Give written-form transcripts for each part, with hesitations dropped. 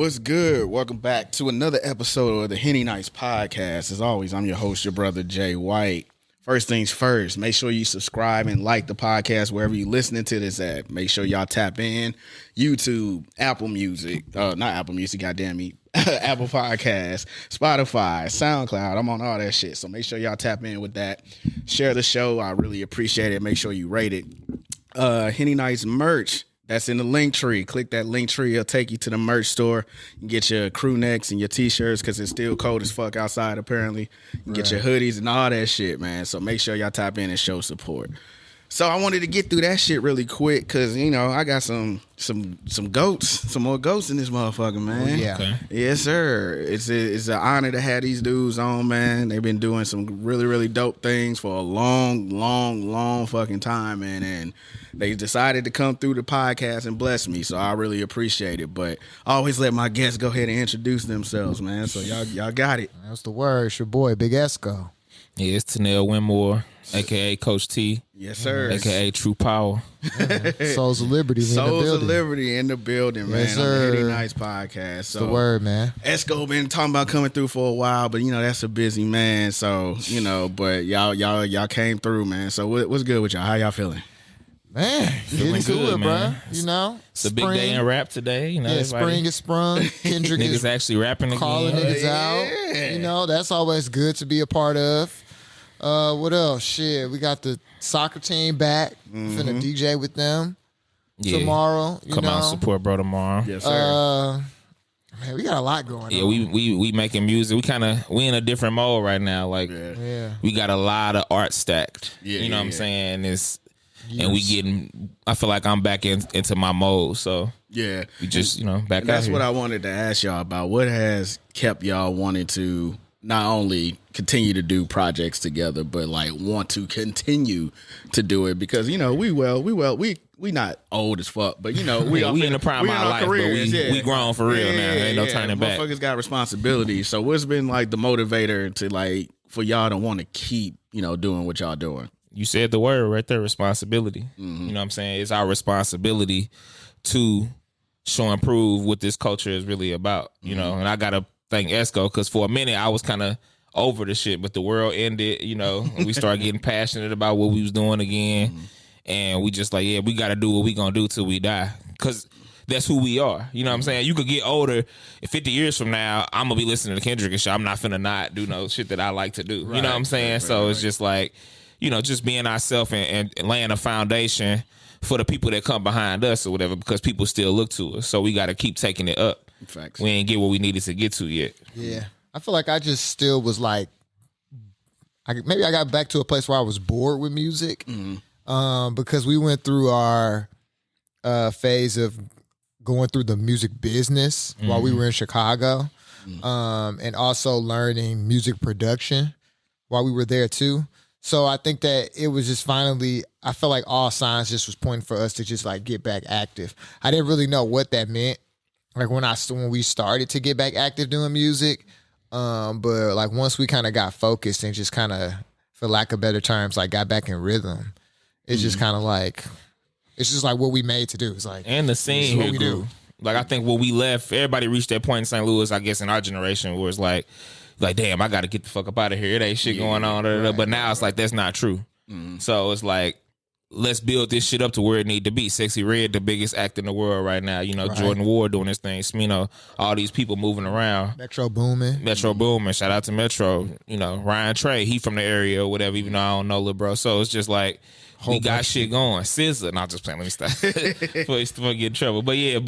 What's good? Welcome back to another episode of the Henny Nights podcast. As always, I'm your host, your brother, Jay White. First things first, make sure you subscribe and like the podcast wherever you're listening to this at. Make sure y'all tap in. YouTube, Apple Music, not Apple Music, goddamn me. Apple Podcasts, Spotify, SoundCloud. I'm on all that shit. So make sure y'all tap in with that. Share the show. I really appreciate it. Make sure you rate it. Henny Nights merch. That's in the link tree. Click that link tree. It'll take you to the merch store. You can get your crew necks and your t-shirts because it's still cold as fuck outside, apparently. You can get your hoodies and all that shit, man. So make sure y'all tap in and show support. So I wanted to get through that shit really quick because, you know, I got some goats, some more goats in this motherfucker, man. Oh, yeah. Okay. Yes, sir. It's an honor to have these dudes on, man. They've been doing some really, really dope things for a long fucking time, man. And they decided to come through the podcast and bless me, so I really appreciate it. But I always let my guests go ahead and introduce themselves, man. So y'all got it. That's the word. It's your boy, Big Esco. Yeah, it's Tenelle Winmore, a.k.a. Coach T. Yes, sir. A.k.a. True Power. Souls of Liberty in the building. Souls of Liberty in the building, man. Yes, on sir. the Henny Nights podcast. So, the word, man. Esco been talking about coming through for a while, but, you know, that's a busy man. So, you know, but y'all came through, man. So what's good with y'all? How y'all feeling? Man, Feeling getting to good, it, man. bro. You know, It's a big day in rap today. You know, yeah, everybody- spring is sprung. Kendrick niggas is actually rapping again. calling niggas out. You know, that's always good to be a part of. What else? Shit, we got the soccer team back. Finna DJ with them tomorrow. You Come know? out and support bro tomorrow. Yes, sir. Man, we got a lot going Yeah, on. we making music. We in a different mode right now. Like Yeah. we got a lot of art stacked. Yeah, you know what I'm yeah. saying? And we getting. I feel like I'm back into my mode. So Yeah. we just back And out that's here. what I wanted to ask y'all about. What has kept y'all wanting to not only continue to do projects together, but like want to continue to do it? Because, you know, we not old as fuck, but, you know, we in the prime of our life, but we grown for real now. Ain't no turning back. Motherfuckers got responsibilities. So what's been like the motivator to like for y'all to want to keep, you know, doing what y'all doing? You said the word right there, responsibility. You know what I'm saying? It's our responsibility to show and prove what this culture is really about, you know? And I got to thank Esco because for a minute I was kind of over the shit, but the world ended, you know, and we started getting passionate about what we was doing again. And we just like, yeah, we got to do what we going to do till we die because that's who we are. You know what I'm saying? You could get older. 50 years from now, I'm going to be listening to Kendrick and shit. I'm not finna not do no shit that I like to do. You know what I'm saying? So it's just like, you know, just being ourselves and laying a foundation for the people that come behind us or whatever, because people still look to us. So we got to keep taking it up. Facts. We ain't get what we needed to get to yet. Yeah. I feel like I just still was like, maybe I got back to a place where I was bored with music because we went through our phase of going through the music business while we were in Chicago and also learning music production while we were there too. So I think that it was just finally, I felt like all signs just was pointing for us to just like get back active. I didn't really know what that meant. Like when we started to get back active doing music, but like once we kind of got focused and just kind of, for lack of better terms, like got back in rhythm, it's just kind of like, it's just like what we made to do. It's like, And the scene what here we grew. do. Like I think when we left, everybody reached that point in St. Louis, I guess in our generation, where it's like damn, I got to get the fuck up out of here. It ain't shit going on. But now it's like, that's not true. So it's like, let's build this shit up to where it need to be. Sexy Red, the biggest act in the world right now. You know, Jordan Ward doing his thing. You know, all these people moving around. Metro Boomin. Metro Boomin. Shout out to Metro. You know, Ryan Trey, he from the area or whatever, even though I don't know little bro. So it's just like, we got shit going. SZA. Not just playing. Let me stop. Before get in trouble. But yeah,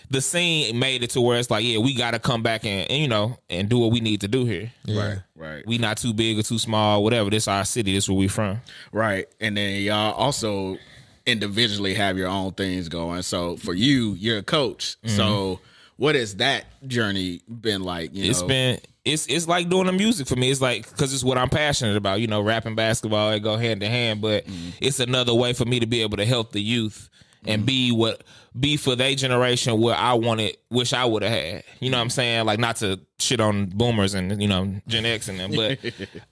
the scene made it to where it's like, yeah, we got to come back and you know, and do what we need to do here. Yeah. Right. We not too big or too small, whatever. This our city. This where we from. Right. And then y'all also individually have your own things going. So for you, you're a coach. So what has that journey been like? It's like doing the music for me. It's like, because it's what I'm passionate about. You know, rap and basketball, it go hand in hand. But it's another way for me to be able to help the youth and be for their generation what I wish I would have had. You know what I'm saying? Like, not to shit on boomers and, you know, Gen X and them, but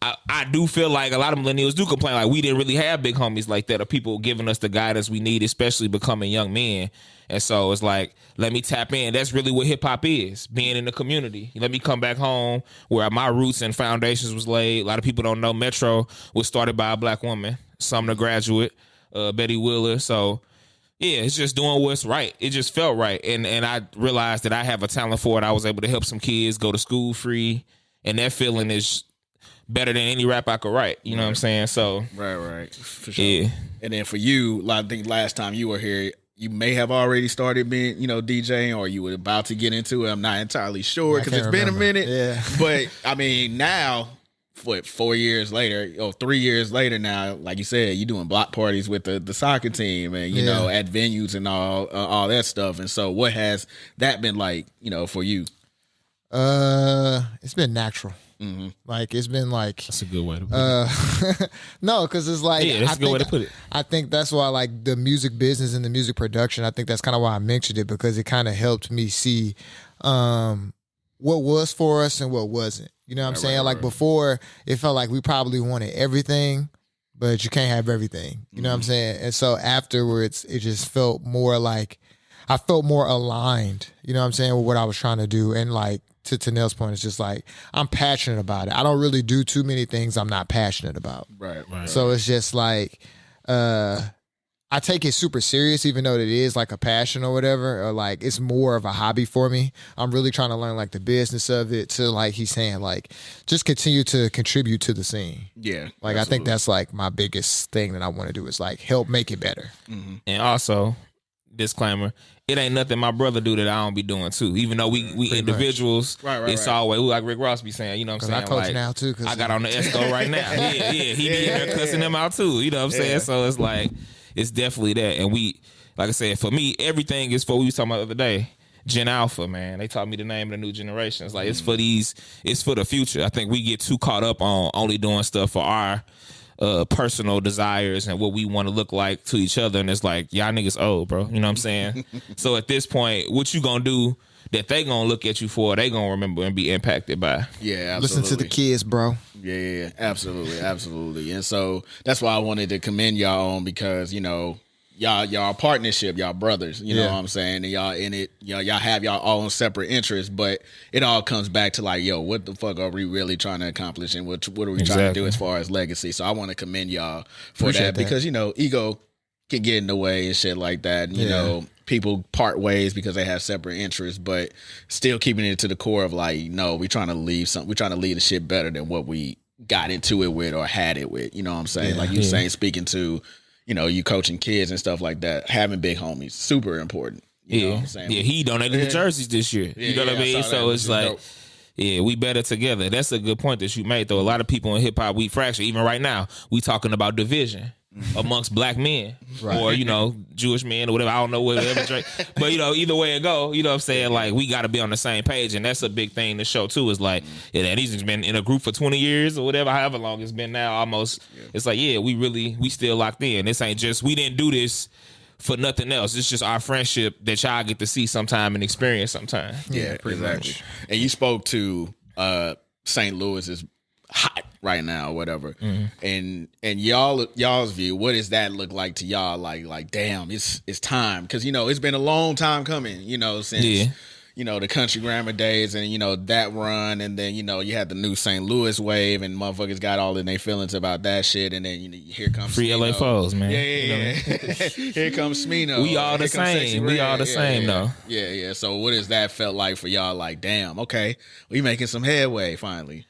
I do feel like a lot of millennials do complain like we didn't really have big homies like that, or people giving us the guidance we need, especially becoming young men. And so it's like, let me tap in. That's really what hip hop is, being in the community. Let me come back home where my roots and foundations was laid. A lot of people don't know Metro was started by a black woman, Sumner graduate, Betty Wheeler. So yeah, it's just doing what's right. It just felt right. And I realized that I have a talent for it. I was able to help some kids go to school free. And that feeling is better than any rap I could write. You know what I'm saying? So Right. For sure. yeah. And then for you, I think last time you were here, you may have already started being, you know, DJing, or you were about to get into it. I'm not entirely sure because it's been a minute. Yeah. But I mean, now, 4 years later, or 3 years later now, like you said, you're doing block parties with the soccer team and, you know, at venues and all that stuff. And so what has that been like, you know, for you? It's been natural. Mm-hmm. Like, it's been like, That's a good way to put it. no, because it's like, Yeah, that's a good way to put it. I think that's why, like, the music business and the music production, I think that's kind of why I mentioned it, because it kind of helped me see what was for us and what wasn't. You know what I'm saying? Like, before, it felt like we probably wanted everything, but you can't have everything. You know what I'm saying? And so afterwards, it just felt more like, I felt more aligned, you know what I'm saying, with what I was trying to do. And like, to Tenelle's point, it's just like, I'm passionate about it. I don't really do too many things I'm not passionate about. Right. So it's just like, I take it super serious, even though it is like a passion or whatever, or like it's more of a hobby for me. I'm really trying to learn like the business of it, to, like he's saying, like, just continue to contribute to the scene. Yeah. Like, absolutely. I think that's like my biggest thing that I want to do is like help make it better. Mm-hmm. And also, disclaimer, it ain't nothing my brother do that I don't be doing too. Even though we much. individuals, it's always like Rick Ross be saying, you know what I'm saying? I coach like, now too. I got on the Esco right now. Yeah, he be in there cussing them out too. You know what I'm saying? So it's like, it's definitely that. And we, like I said, for me, everything is for, we was talking about the other day, Gen Alpha, man. They taught me the name of the new generation. It's like, it's for the future. I think we get too caught up on only doing stuff for our personal desires and what we want to look like to each other, and it's like, y'all niggas old, bro. You know what I'm saying? So at this point, what you gonna do that they gonna look at you for, they gonna remember and be impacted by? Yeah, absolutely. Listen to the kids, bro. Yeah, absolutely. And so that's why I wanted to commend y'all on, because, you know, y'all partnership, y'all brothers, you know what I'm saying? And y'all in it, y'all have y'all own separate interests, but it all comes back to like, yo, what the fuck are we really trying to accomplish, and what are we trying to do as far as legacy? So I want to commend y'all for that, because, you know, ego can get in the way and shit like that. And, you know, people part ways because they have separate interests, but still keeping it to the core of like, no, we're trying to leave the shit better than what we got into it with or had it with. You know what I'm saying? Like you saying, speaking to, you know, you coaching kids and stuff like that, having big homies, super important. You know what I'm saying? Yeah, he donated the jerseys this year. You know what I mean? So it's like, dope. Yeah, we better together. That's a good point that you made, though. A lot of people in hip hop, we fracture. Even right now, we talking about division amongst black men, or, you know, Jewish men or whatever. I don't know whatever. But, you know, either way it go, you know what I'm saying? Like, we got to be on the same page. And that's a big thing to show, too, is like, and he's been in a group for 20 years or whatever, however long it's been now, almost. It's like, we still locked in. This ain't just, we didn't do this for nothing else. It's just our friendship that y'all get to see sometime and experience sometime. Yeah, pretty much. And you spoke to St. Louis is hot right now, or whatever. And y'all's view, what does that look like to y'all? Like damn, it's time, because, you know, it's been a long time coming, you know, since you know, the country grammar days and, you know, that run, and then, you know, you had the new St. Louis wave, and motherfuckers got all in their feelings about that shit, and then, you know, here comes Free Smino. LA Foes, man. Yeah. Here comes Smino. We all the same. We all the same, though. Yeah. So what has that felt like for y'all? Like, damn, okay, we making some headway finally.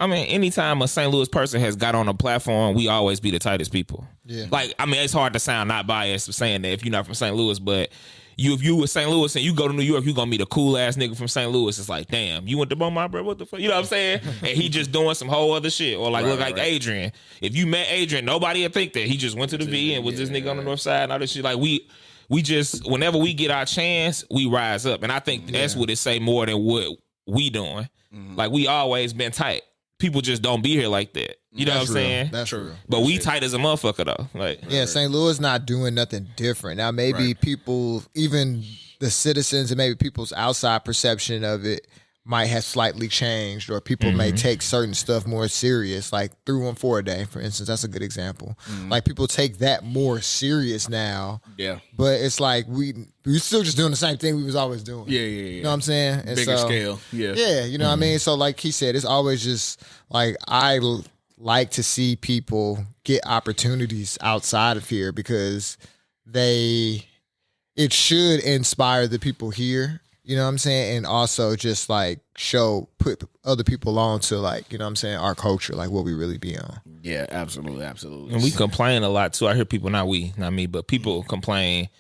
I mean, anytime a St. Louis person has got on a platform, we always be the tightest people. Yeah. Like, I mean, it's hard to sound not biased saying that if you're not from St. Louis, but if you were St. Louis and you go to New York, you gonna meet a cool ass nigga from St. Louis. It's like, damn, you went to Beaumont, bro? What the fuck? You know what I'm saying? And he just doing some whole other shit. Or like, look like Adrian. If you met Adrian, nobody would think that he just went to the V and was this nigga on the north side and all this shit. Like, we just, whenever we get our chance, we rise up. And I think that's what it say more than what we doing. Like, we always been tight. people just don't be here like that. You know what I'm saying? That's true. But we tight as a motherfucker though. Like, yeah, St. Louis not doing nothing different. Now maybe people, even the citizens and maybe people's outside perception of it might have slightly changed, or people may take certain stuff more serious, like 314 a day, for instance. That's a good example. Like people take that more serious now. Yeah. But it's like we still just doing the same thing we was always doing. Yeah. You know what I'm saying? And Bigger scale. Yeah. Yeah, you know what I mean? So like he said, it's always just like like to see people get opportunities outside of here because it should inspire the people here. You know what I'm saying? And also just like put other people on to like, you know what I'm saying, our culture, like what we really be on. Yeah, absolutely. And we complain a lot too. I hear people, not me, but people complain.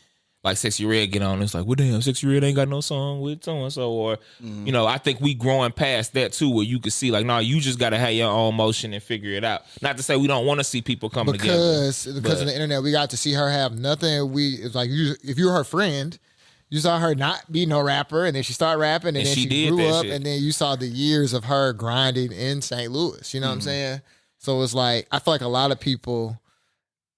Like Sexy Red get on, it's like, well, damn, Sexy Red ain't got no song with so-and-so. Or, you know, I think we growing past that too, where you can see like, no, you just got to have your own motion and figure it out. Not to say we don't want to see people come together. Because of the internet, we got to see her have nothing. It's like, if you're her friend, you saw her not be no rapper, and then she started rapping, and then she grew up, and then you saw the years of her grinding in St. Louis. You know what I'm saying? So it's like, I feel like a lot of people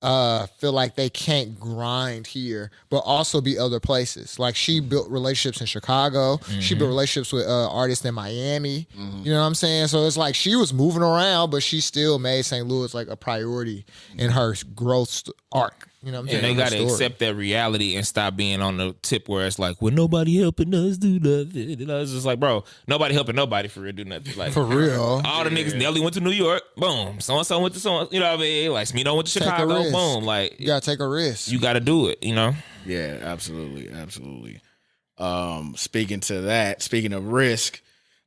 feel like they can't grind here, but also be other places. Like she built relationships in Chicago. She built relationships with artists in Miami. You know what I'm saying? So it's like she was moving around, but she still made St. Louis like a priority in her growth arc. You know what I'm saying? And they got to accept that reality and stop being on the tip where it's like, well, nobody helping us do nothing. You know, it's just like, bro, nobody helping nobody for real do nothing. Like, for real. All the niggas, Nelly went to New York, boom. So-and-so went to so, you know what I mean? Like, Smino went to Chicago, boom. Like, you got to take a risk. You got to do it, you know? Yeah, absolutely. Speaking of risk,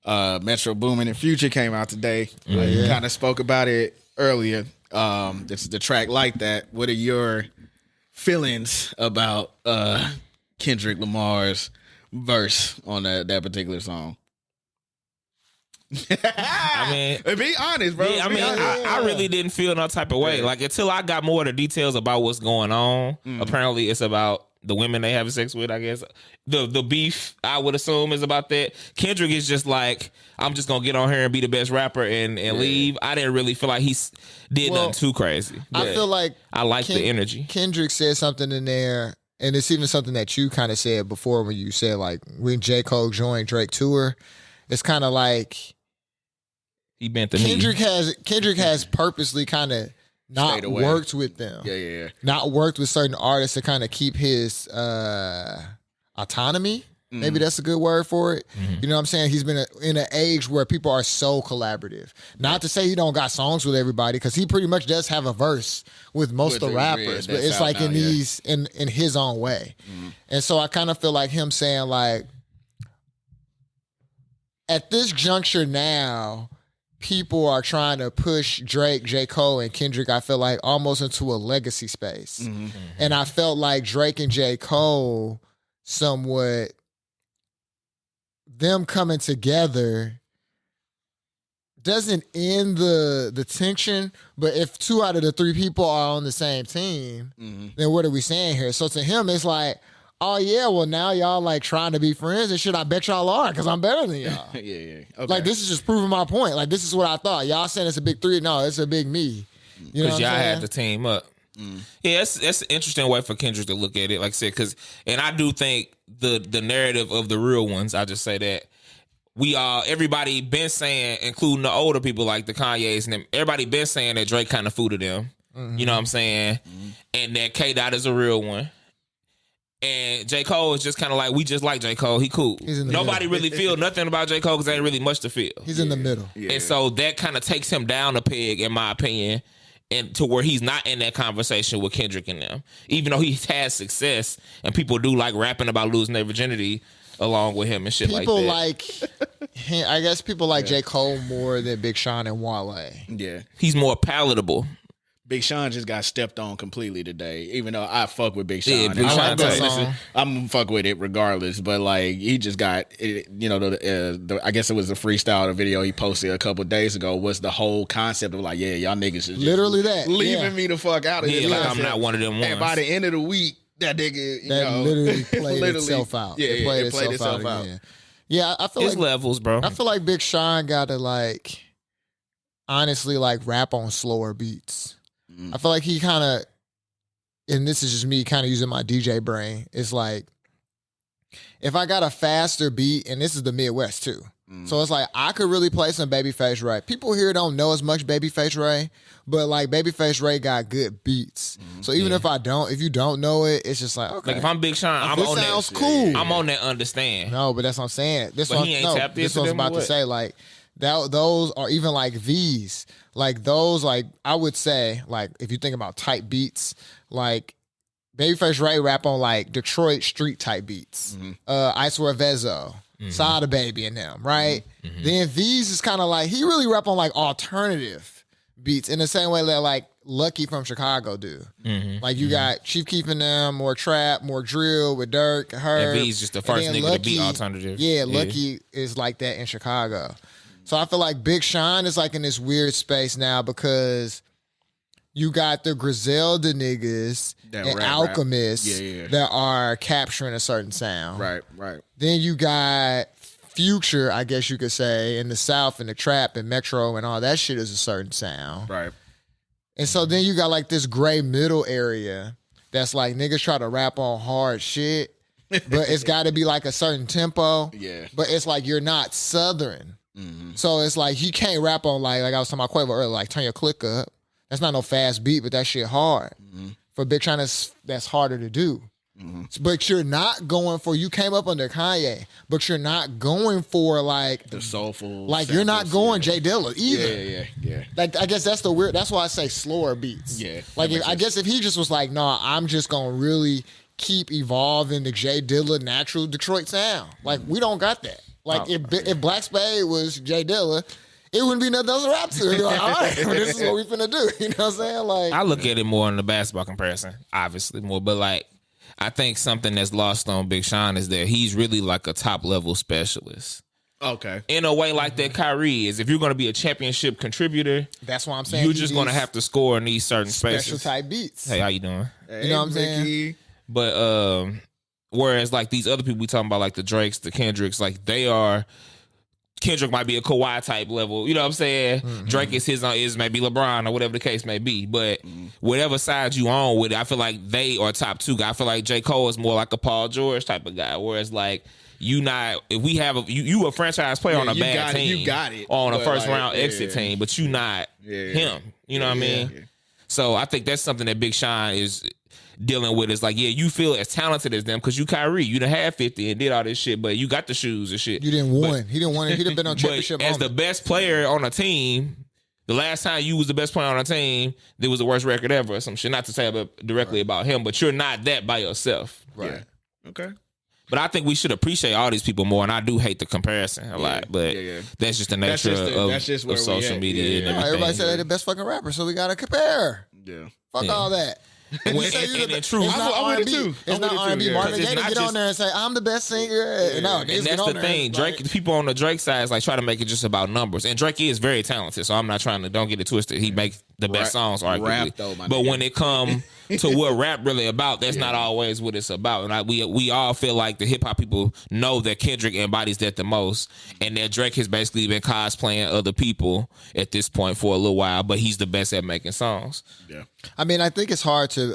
Metro Boomin Future came out today. Kind of spoke about it earlier. This is the track Like That. What are your feelings about Kendrick Lamar's verse on that particular song? I mean, be honest, bro. Yeah, I really didn't feel no type of way. Like until I got more of the details about what's going on. Apparently, it's about the women they having sex with. I guess the beef, I would assume, is about that. Kendrick is just like, I'm just gonna get on here and be the best rapper and leave. I didn't really feel like he did nothing too crazy. I feel like I like the energy. Kendrick said something in there, and it's even something that you kind of said before when you said like when J.Cole joined Drake tour. It's kind of like he bent the knee. Kendrick has purposely kind of not worked with them. Yeah. Not worked with certain artists to kind of keep his autonomy. Maybe that's a good word for it. You know what I'm saying? He's been in an age where people are so collaborative. Not to say he don't got songs with everybody, because he pretty much does have a verse with most of the rappers, but it's like in his own way. And so I kind of feel like him saying like, at this juncture now, people are trying to push Drake, J. Cole, and Kendrick, I feel like, almost into a legacy space. And I felt like Drake and J. Cole somewhat, them coming together doesn't end the tension, but if 2 out of the 3 people are on the same team, then what are we saying here? So to him, it's like, oh yeah, well now y'all like trying to be friends and shit. I bet y'all are, because I'm better than y'all. Yeah. Okay. Like this is just proving my point. Like this is what I thought. Y'all saying it's a big 3. No, it's a big me. You know, because y'all had to team up. Yeah, that's an interesting way for Kendrick to look at it. Like I said, and I do think the narrative of the real ones, I just say that everybody been saying, including the older people like the Kanyes and them, everybody been saying that Drake kind of fooded them. You know what I'm saying? And that K-Dot is a real one. And J. Cole is just kind of like, we just like J. Cole. He cool. Nobody really feel nothing about J. Cole because there ain't really much to feel. He's in the middle. Yeah. And so that kind of takes him down a peg, in my opinion, and to where he's not in that conversation with Kendrick and them. Even though he's had success and people do like rapping about losing their virginity along with him and shit like that. I guess people like J. Cole more than Big Sean and Wale. Yeah. He's more palatable. Big Sean just got stepped on completely today, even though I fuck with Big Sean. Yeah, Big Sean I'm gonna fuck with it regardless, but like he just got, I guess it was a freestyle, the video he posted a couple of days ago was the whole concept of like, yeah, y'all niggas is just literally that leaving me the fuck out of here. Like I'm not one of them ones. And by the end of the week, that nigga, literally played itself out. Yeah, it played itself out. Yeah, I feel it's levels, bro. I feel like Big Sean got to like, honestly like rap on slower beats. I feel like he kind of, and this is just me kind of using my DJ brain, it's like, if I got a faster beat, and this is the Midwest too, so it's like I could really play some Babyface Ray. People here don't know as much Babyface Ray, but like Babyface Ray got good beats. So even if you don't know it, it's just like, okay. Like if I'm Big Sean, I'm this on sounds that. cool. I'm on that understand. No, but that's what I'm saying. This But one, he ain't no, tapped this into one's them about or to what? say like that. Those are even like V's. Like those, like I would say, like if you think about type beats, like Babyface Ray rap on like Detroit street type beats. I Swear Vezo, Sada Baby and them, right? Then V's is kind of like, he really rap on like alternative beats in the same way that like Lucky from Chicago do. Like you got Chief Keef and them, more trap, more drill with Dirk, her. And V's just the first nigga to beat alternative. Yeah, Lucky is like that in Chicago. So I feel like Big Sean is like in this weird space now because you got the Griselda niggas That and rap. Alchemists Yeah. that are capturing a certain sound. Right. Then you got Future, I guess you could say, in the South and the trap and Metro and all that shit is a certain sound. Right. And so then you got like this gray middle area that's like niggas try to rap on hard shit, but it's got to be like a certain tempo. Yeah. But it's like you're not Southern. So it's like you can't rap on like I was talking about Quavo earlier, like turn your click up. That's not no fast beat, but that shit hard. For Big Sean, that's harder to do. But you're not going for, you came up under Kanye, but you're not going for like The soulful. like you're not going Jay Dilla either. Yeah. Like I guess that's the weird. That's why I say slower beats. Yeah, Like that makes I guess if he just was like, no, I'm just gonna really keep evolving the Jay Dilla natural Detroit sound. Like we don't got that. Like if Black Spade was Jay Dilla, it wouldn't be nothing else to rap to. You're like, all right, well, this is what we finna do. You know what I'm saying? Like I look at it more in the basketball comparison, obviously more, but like I think something that's lost on Big Sean is that he's really like a top level specialist. Okay. In a way like that Kyrie is. If you're going to be a championship contributor, that's why I'm saying you're just going to have to score in these certain spaces. special type beats. Hey, how you doing? You know what I'm saying? But whereas like these other people we talking about, like the Drakes, the Kendricks, like they are. Kendrick might be a Kawhi type level, you know what I'm saying? Drake is maybe LeBron or whatever the case may be. But whatever side you on with it, I feel like they are top two guys. I feel like J. Cole is more like a Paul George type of guy. Whereas like if we have you a franchise player on a bad team, you got it on a first like, round exit team, but you not him. You know what I mean? Yeah. So I think that's something that Big Sean is dealing with. Is like, yeah, you feel as talented as them because you Kyrie, you done had 50 and did all this shit, but you got the shoes and shit. You didn't win. He didn't win. He done been on championship. But as the best player on a team, the last time you was the best player on a team, there was the worst record ever or some shit. Not to say directly about him, but you're not that by yourself. Right. Yeah. Okay. But I think we should appreciate all these people more, and I do hate the comparison a lot. But that's just the nature of social media and everything. Everybody said they're the best fucking rapper, so we gotta compare. Yeah. Fuck all that. And in truth, it's not I'm with it R&B. too. It's not R&B. Marvin Gaye didn't get on just- there and say, I'm the best singer. No, and that's the thing. Drake, people on the Drake side is like try to make it just about numbers, and Drake is very talented. So I'm not trying to, don't get it twisted. He makes the best songs, arguably. Rap, though, my but nigga. when it come to what rap really about, that's not always what it's about. And we all feel like the hip hop people know that Kendrick embodies that the most, and that Drake has basically been cosplaying other people at this point for a little while, but he's the best at making songs. Yeah. I mean, I think it's hard to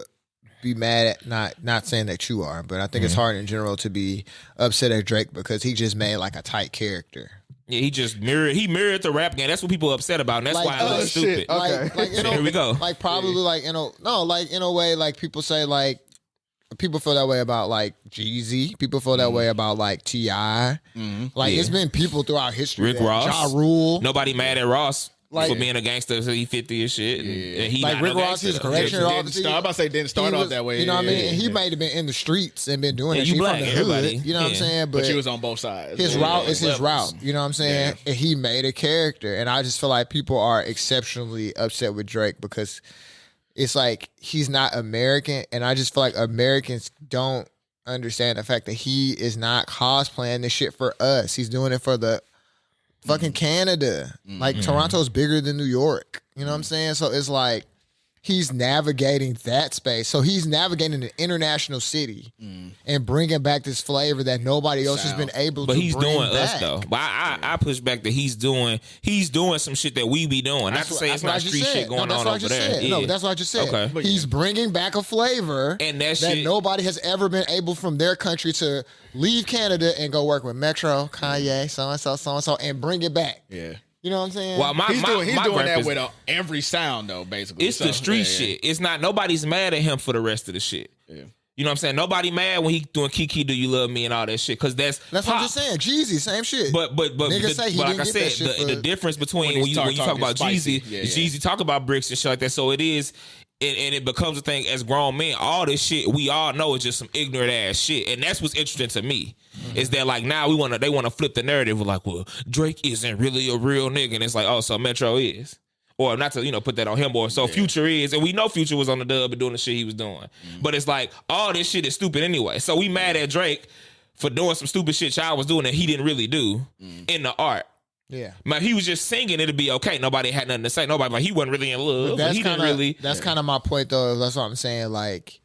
be mad at, not saying that you are, but I think it's hard in general to be upset at Drake because he just made like a tight character. Yeah, he mirrored the rap game. That's what people are upset about, and that's Like, why I look stupid. Like Here we go. Like probably like in a way like people say like people feel that way about like Jeezy. People feel that way about like T.I. Like it's been people throughout history. Rick Ross. Ja Rule. Nobody mad at Ross Like- for being a gangster. So he 50 and shit. And he Like not Rick no Ross, his gangster. correction Didn't officer. start- I'm about to say didn't start he off was- that way. You know what I mean? Yeah, And he yeah. might have been in the streets and been doing Yeah, that you shit black, from the hood. everybody. You know what I'm Yeah. saying? But you was on both sides. His Yeah. route is his levels. route. You know what I'm saying? And he made a character. And I just feel like people are exceptionally upset with Drake because it's like he's not American. And I just feel like Americans don't understand the fact that he is not cosplaying this shit for us. He's doing it for the fucking Canada. Like Toronto's bigger than New York. You know what I'm saying? So it's like he's navigating that space. So he's navigating an international city and bringing back this flavor that nobody else has been able to bring back. But he's doing us, though. But I push back that he's doing some shit that we be doing. Not to say it's not street shit going on over there. Yeah. No, that's what I just said. Okay. He's bringing back a flavor and that nobody has ever been able from their country to leave Canada and go work with Metro, Kanye, so-and-so, and bring it back. Yeah. You know what I'm saying? Well, he's doing that with every sound, though, basically. It's the street shit. It's not, nobody's mad at him for the rest of the shit. Yeah. You know what I'm saying? Nobody mad when he doing Kiki, Do You Love Me and all that shit, because that's what I'm just saying. Jeezy, same shit. But like I said, the difference between when you talk about Jeezy, Jeezy talk about bricks and shit like that. So it is. And it becomes a thing as grown men. All this shit we all know is just some ignorant ass shit, and that's what's interesting to me. Is that like now they want to flip the narrative of like, well, Drake isn't really a real nigga, and it's like, oh, so Metro is, or not to put that on him, or so Future is, and we know Future was on the dub and doing the shit he was doing, but it's like all this shit is stupid anyway. So we mad at Drake for doing some stupid shit y'all was doing that he didn't really do in the art. Yeah, man, he was just singing. It'd be okay. Nobody had nothing to say. Nobody like he wasn't really in love. He didn't really. That's kind of my point, though. That's what I'm saying. Like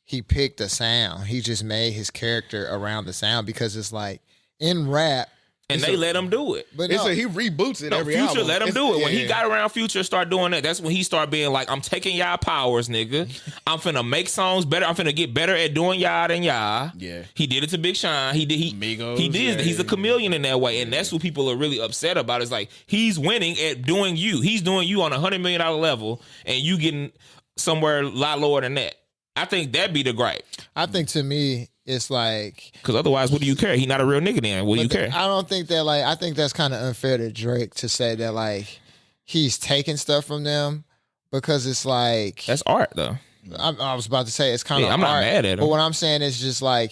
he picked a sound. He just made his character around the sound because it's like in rap. And they let him do it. But he reboots it every Future album. let him do it. When he got around Future, start doing that. That's when he started being like, I'm taking y'all powers, nigga. I'm finna make songs better. I'm finna get better at doing y'all than y'all. Yeah. He did it to Big Sean. He did. Migos, he did. He's a chameleon in that way. And that's what people are really upset about. Is like, he's winning at doing you. He's doing you on $100 million level, and you getting somewhere a lot lower than that. I think that'd be the gripe. I think to me, it's like, because otherwise, what do you care? He not a real nigga then. What do you care? I don't think that, like, I think that's kind of unfair to Drake to say that, like, he's taking stuff from them, because it's like, that's art though. I was about to say it's kind of I'm not mad at him. But what I'm saying is just like,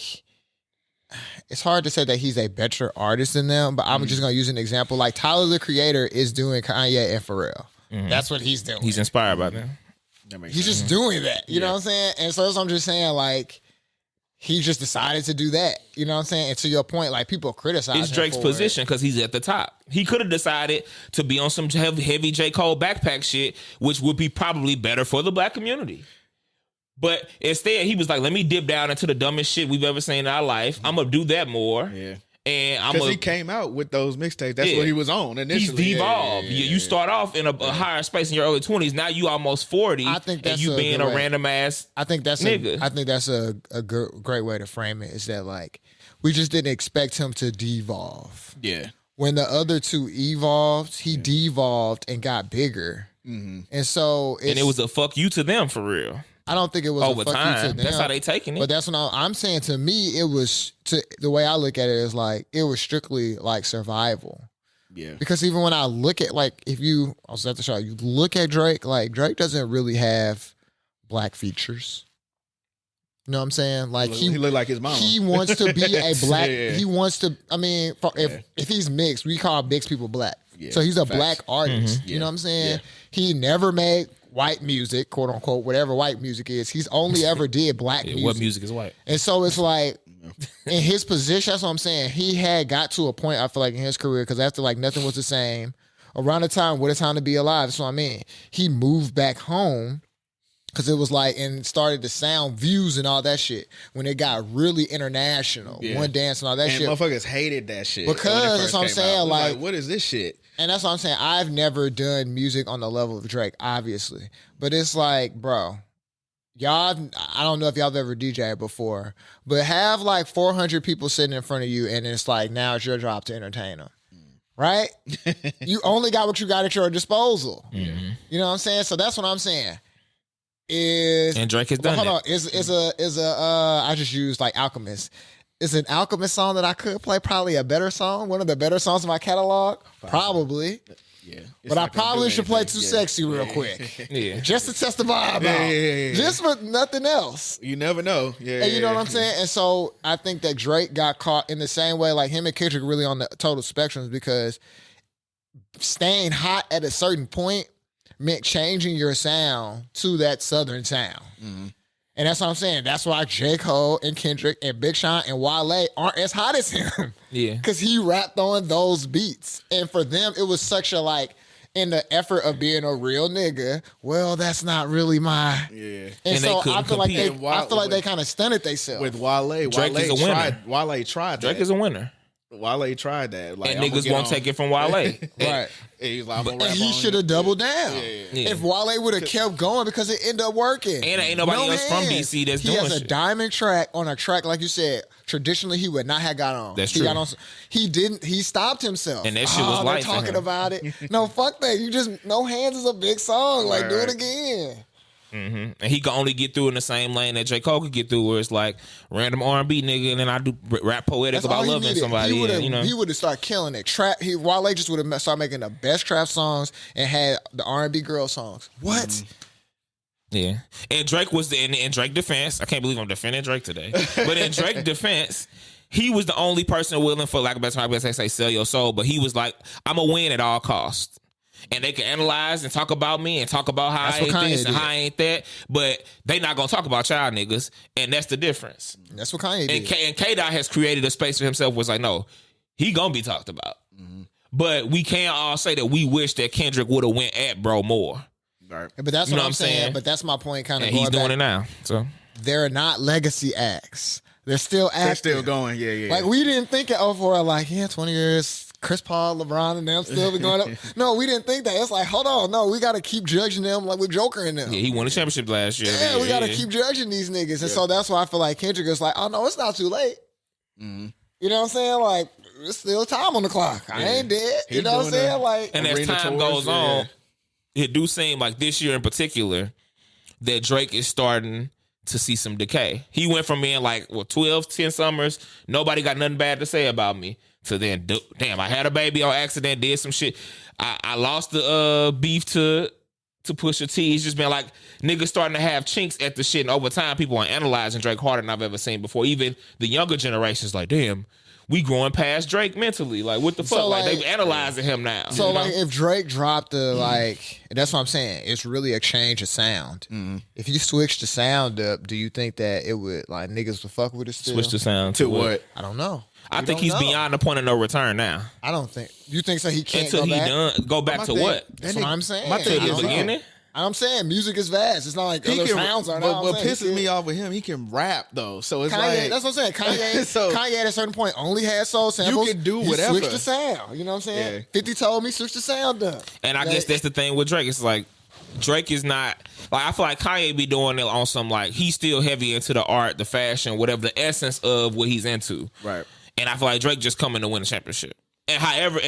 it's hard to say that he's a better artist than them, but I'm just gonna use an example. Like Tyler the Creator is doing Kanye and Pharrell. That's what he's doing. He's inspired by them. He's just doing that. You know what I'm saying? And so I'm just saying, like, he just decided to do that. You know what I'm saying? And to your point, like, people criticize it's Drake's position because he's at the top. He could have decided to be on some heavy J. Cole backpack shit, which would be probably better for the black community. But instead, he was like, let me dip down into the dumbest shit we've ever seen in our life. I'm going to do that more. Yeah. And because he came out with those mixtapes. That's what he was on initially. He's devolved. You start off in a higher space in your early 20s. Now you almost 40. I think that's and you being a random ass nigga. I think that's a great way to frame it. Is that like we just didn't expect him to devolve. Yeah. When the other two evolved, he devolved and got bigger. And so it was a fuck you to them for real. I don't think it was over a fuck time. You to them. That's how they taking it. But that's what I'm saying. To me, it was the way I look at it is like it was strictly like survival. Yeah. Because even when I look at I was at the show, you look at Drake, like Drake doesn't really have black features. You know what I'm saying? Like he look like his mom. He wants to be a black. He wants to. I mean, if he's mixed, we call mixed people black. Yeah, so he's a black artist. You know what I'm saying? Yeah. He never made white music, quote unquote, whatever white music is. He's only ever did black music. What music is white? And so it's like, in his position, that's what I'm saying. He had got to a point, I feel like, in his career, because after like nothing was the same, around the time, What a Time to Be Alive, that's what I mean. He moved back home because it was like, and started to sound views and all that shit when it got really international. One Dance and all that shit. And motherfuckers hated that shit. Because that's what I'm saying. Like, what is this shit? And that's what I'm saying. I've never done music on the level of Drake, obviously. But it's like, bro, I don't know if y'all have ever DJed before, but have like 400 people sitting in front of you, and it's like, now it's your job to entertain them. Right? You only got what you got at your disposal. You know what I'm saying? So that's what I'm saying. And Drake has done hold on. I just used like Alchemist. Is an Alchemist song that I could play probably a better song? One of the better songs in my catalog? Probably. Yeah. But I probably should play Too Sexy real quick. Yeah. Just to test the vibe out. Just for nothing else. You never know. Yeah. And you know what I'm saying? And so I think that Drake got caught in the same way, like him and Kendrick really on the total spectrums, because staying hot at a certain point meant changing your sound to that southern sound. And that's what I'm saying. That's why J. Cole and Kendrick and Big Sean and Wale aren't as hot as him. Yeah. Because he rapped on those beats. And for them, it was such a like, in the effort of being a real nigga, well, that's not really my. Yeah. And so I feel like they kind of stunted themselves. With Wale. Drake is a winner. Wale tried that. Drake is a winner. Wale tried that. Like, And niggas won't take it from Wale. Right. And he's like, And he should have doubled down. Yeah. If Wale would have kept going because it ended up working. And ain't nobody else from DC that's doing shit. He has a shit. diamond track on a track, like you said. Traditionally, he would not have got on. That's he true. Got on, he didn't. He stopped himself. And that shit was light for talking him. about it. No, fuck that. You just No Hands is a big song. Like, do it Right. again. And he can only get through in the same lane that J. Cole could get through, where it's like random R&B nigga, and then I do rap poetic That's about all he loving needed. somebody. He would have started killing it. Wale just would have started making the best trap songs and had the R&B girl songs. What? Yeah. And Drake was in Drake defense. I can't believe I'm defending Drake today. But in Drake defense, he was the only person willing, for lack of a better term, I guess I say sell your soul. But he was like, I'm gonna win at all costs. And they can analyze and talk about me and talk about how I ain't this and how I ain't that. But they not gonna talk about y'all niggas. And that's the difference. That's what Kanye did. And K-Dot has created a space for himself where it's like, no, he gonna be talked about. But we can't all say that we wish that Kendrick would have went at bro more. Right. But that's You what know I'm what I'm saying. saying? But that's my point. Kind of And he's going doing back. it now. So They're not legacy acts. They're still acting. They're still going. Yeah. Like, we didn't think of for like, 20 years, Chris Paul, LeBron, and them still be going up. No, we didn't think that. It's like, hold on, no, we got to keep judging them like with Joker in them. yeah, he won a championship last year. Yeah, we got to keep judging these niggas. And so that's why I feel like Kendrick is like, oh no, it's not too late. You know what I'm saying? Like, there's still time on the clock. I ain't dead. You know what I'm saying? Like, And as Arena time tours, goes on, it do seem like this year in particular that Drake is starting to see some decay. He went from being like, 12, 10 summers, nobody got nothing bad to say about me, to then, damn, I had a baby on accident, did some shit. I lost the beef to Pusha T. It's just been like niggas starting to have chinks at the shit, and over time people are analyzing Drake harder than I've ever seen before. Even the younger generation's like, damn, we growing past Drake mentally. Like, what the fuck? Like, they analyzing him now. So, you know? like, if Drake dropped the, like, and that's what I'm saying, it's really a change of sound. If you switch the sound up, do you think that it would, like, niggas would fuck with it still? Switch the sound To what? I don't know. I think he's beyond the point of no return now. I don't think. You think so? He can't Until go he back? done go back to what? That's what I'm saying. my thing To I the don't know. beginning? I'm saying music is vast. It's not like other sounds are. But what pisses me off with him, he can rap though. So it's Kanye, like that's what I'm saying. Kanye, So- Kanye at a certain point only had soul samples. can do He whatever. switched the sound. You know what I'm saying? Yeah. 50 told me switch the sound up. And I guess that's the thing with Drake. It's like Drake is not like, I feel like Kanye be doing it on some like, he's still heavy into the art, the fashion, whatever the essence of what he's into. Right. And I feel like Drake just coming to win a championship. And however,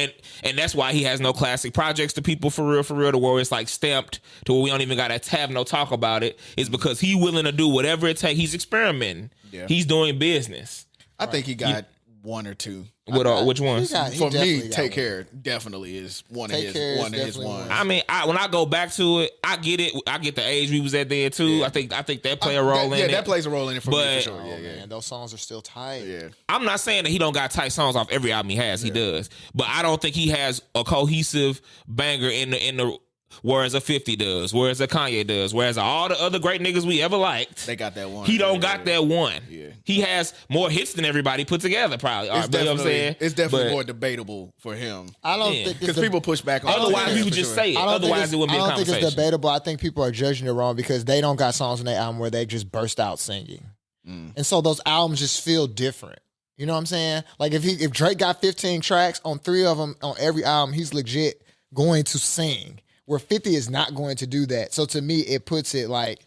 and that's why he has no classic projects to people for real, to where it's like stamped to where we don't even gotta have no talk about it. Is because he willing to do whatever it takes. He's experimenting. Yeah. He's doing business. I think he got one or two. Which ones? He For definitely me, got Take one. Care definitely is one of Take Care is his definitely ones. one. I mean, when I go back to it, I get it. I get the age we was at there too. Yeah. I think that play a role in it. That plays a role in it for me But- for sure. Oh, Yeah, man, those songs are still tight. yeah. I'm not saying that he don't got tight songs off every album he has. He does, but I don't think he has a cohesive banger in the whereas a 50 does, whereas a Kanye does, whereas all the other great niggas we ever liked. They got that one. He don't got that one. Yeah. He has more hits than everybody put together, probably. It's You know what I'm saying? It's definitely But more debatable for him I don't Yeah. think because people push back on. Otherwise, it. we would For just sure. say it. I don't Otherwise, it wouldn't be a I don't think conversation. it's debatable. I think people are judging it wrong because they don't got songs on their album where they just burst out singing, and so those albums just feel different. You know what I'm saying? Like if Drake got 15 tracks on 3 of them on every album, he's legit going to sing. Where 50 is not going to do that. So to me, it puts it like.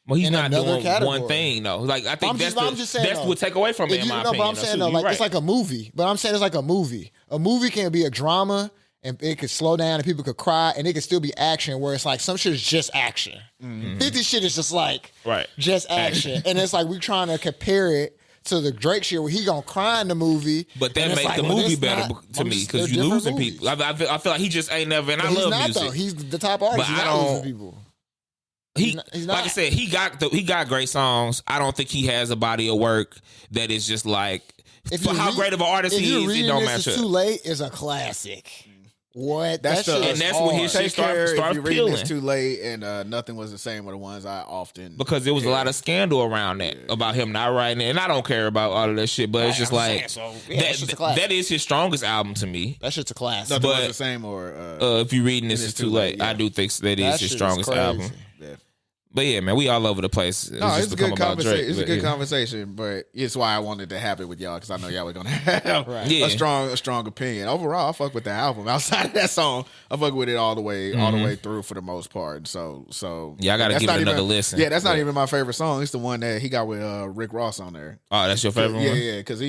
Well, he's in not another doing category. one thing though. Like I think I'm that's just saying, that's though, what take away from it in my opinion. But I'm saying though, like it's like a movie. But I'm saying it's like a movie. A movie can be a drama and it could slow down and people could cry and it could still be action where it's like some shit is just action. 50 shit is just like Right. just action. And it's like we trying to compare it to the Drake shit where he gonna cry in the movie. But that and it's makes like, the well, movie this better not- to I'm me just- because they're you different losing movies. people. I feel like he just ain't never, and But I he's love not music. though. He's the top artist. But He's I not losing don't- people. He's not. like I said, he got great songs. I don't think he has a body of work that is just like for how great of an artist if he you're is. It reading don't this match is up. Too Late is a classic. What? That's That shit and is that's when his hard. shit Take care started if you're reading peeling. this too late, and nothing was the same. Were the ones I often Because there was a lot of scandal around that about him not writing it. And I don't care about all of that shit, but it's just like that shit's a classic. that is his strongest album to me. That shit's a classic. nothing was but- the same. Or If you're reading this is too late, yeah. I do think that That is his shit strongest crazy. album. yeah. But yeah, man, we all over the place. No, it's a good conversation. It's a good yeah. conversation, but it's why I wanted to have it with y'all because I know y'all were gonna have Yeah. a strong opinion. Overall, I fuck with the album. Outside of that song, I fuck with it all the way through for the most part. So Yeah, I gotta that's give it not another even- listen. Yeah, that's not even my favorite song. It's the one that he got with Rick Ross on there. Oh, that's your favorite Yeah, one? yeah, because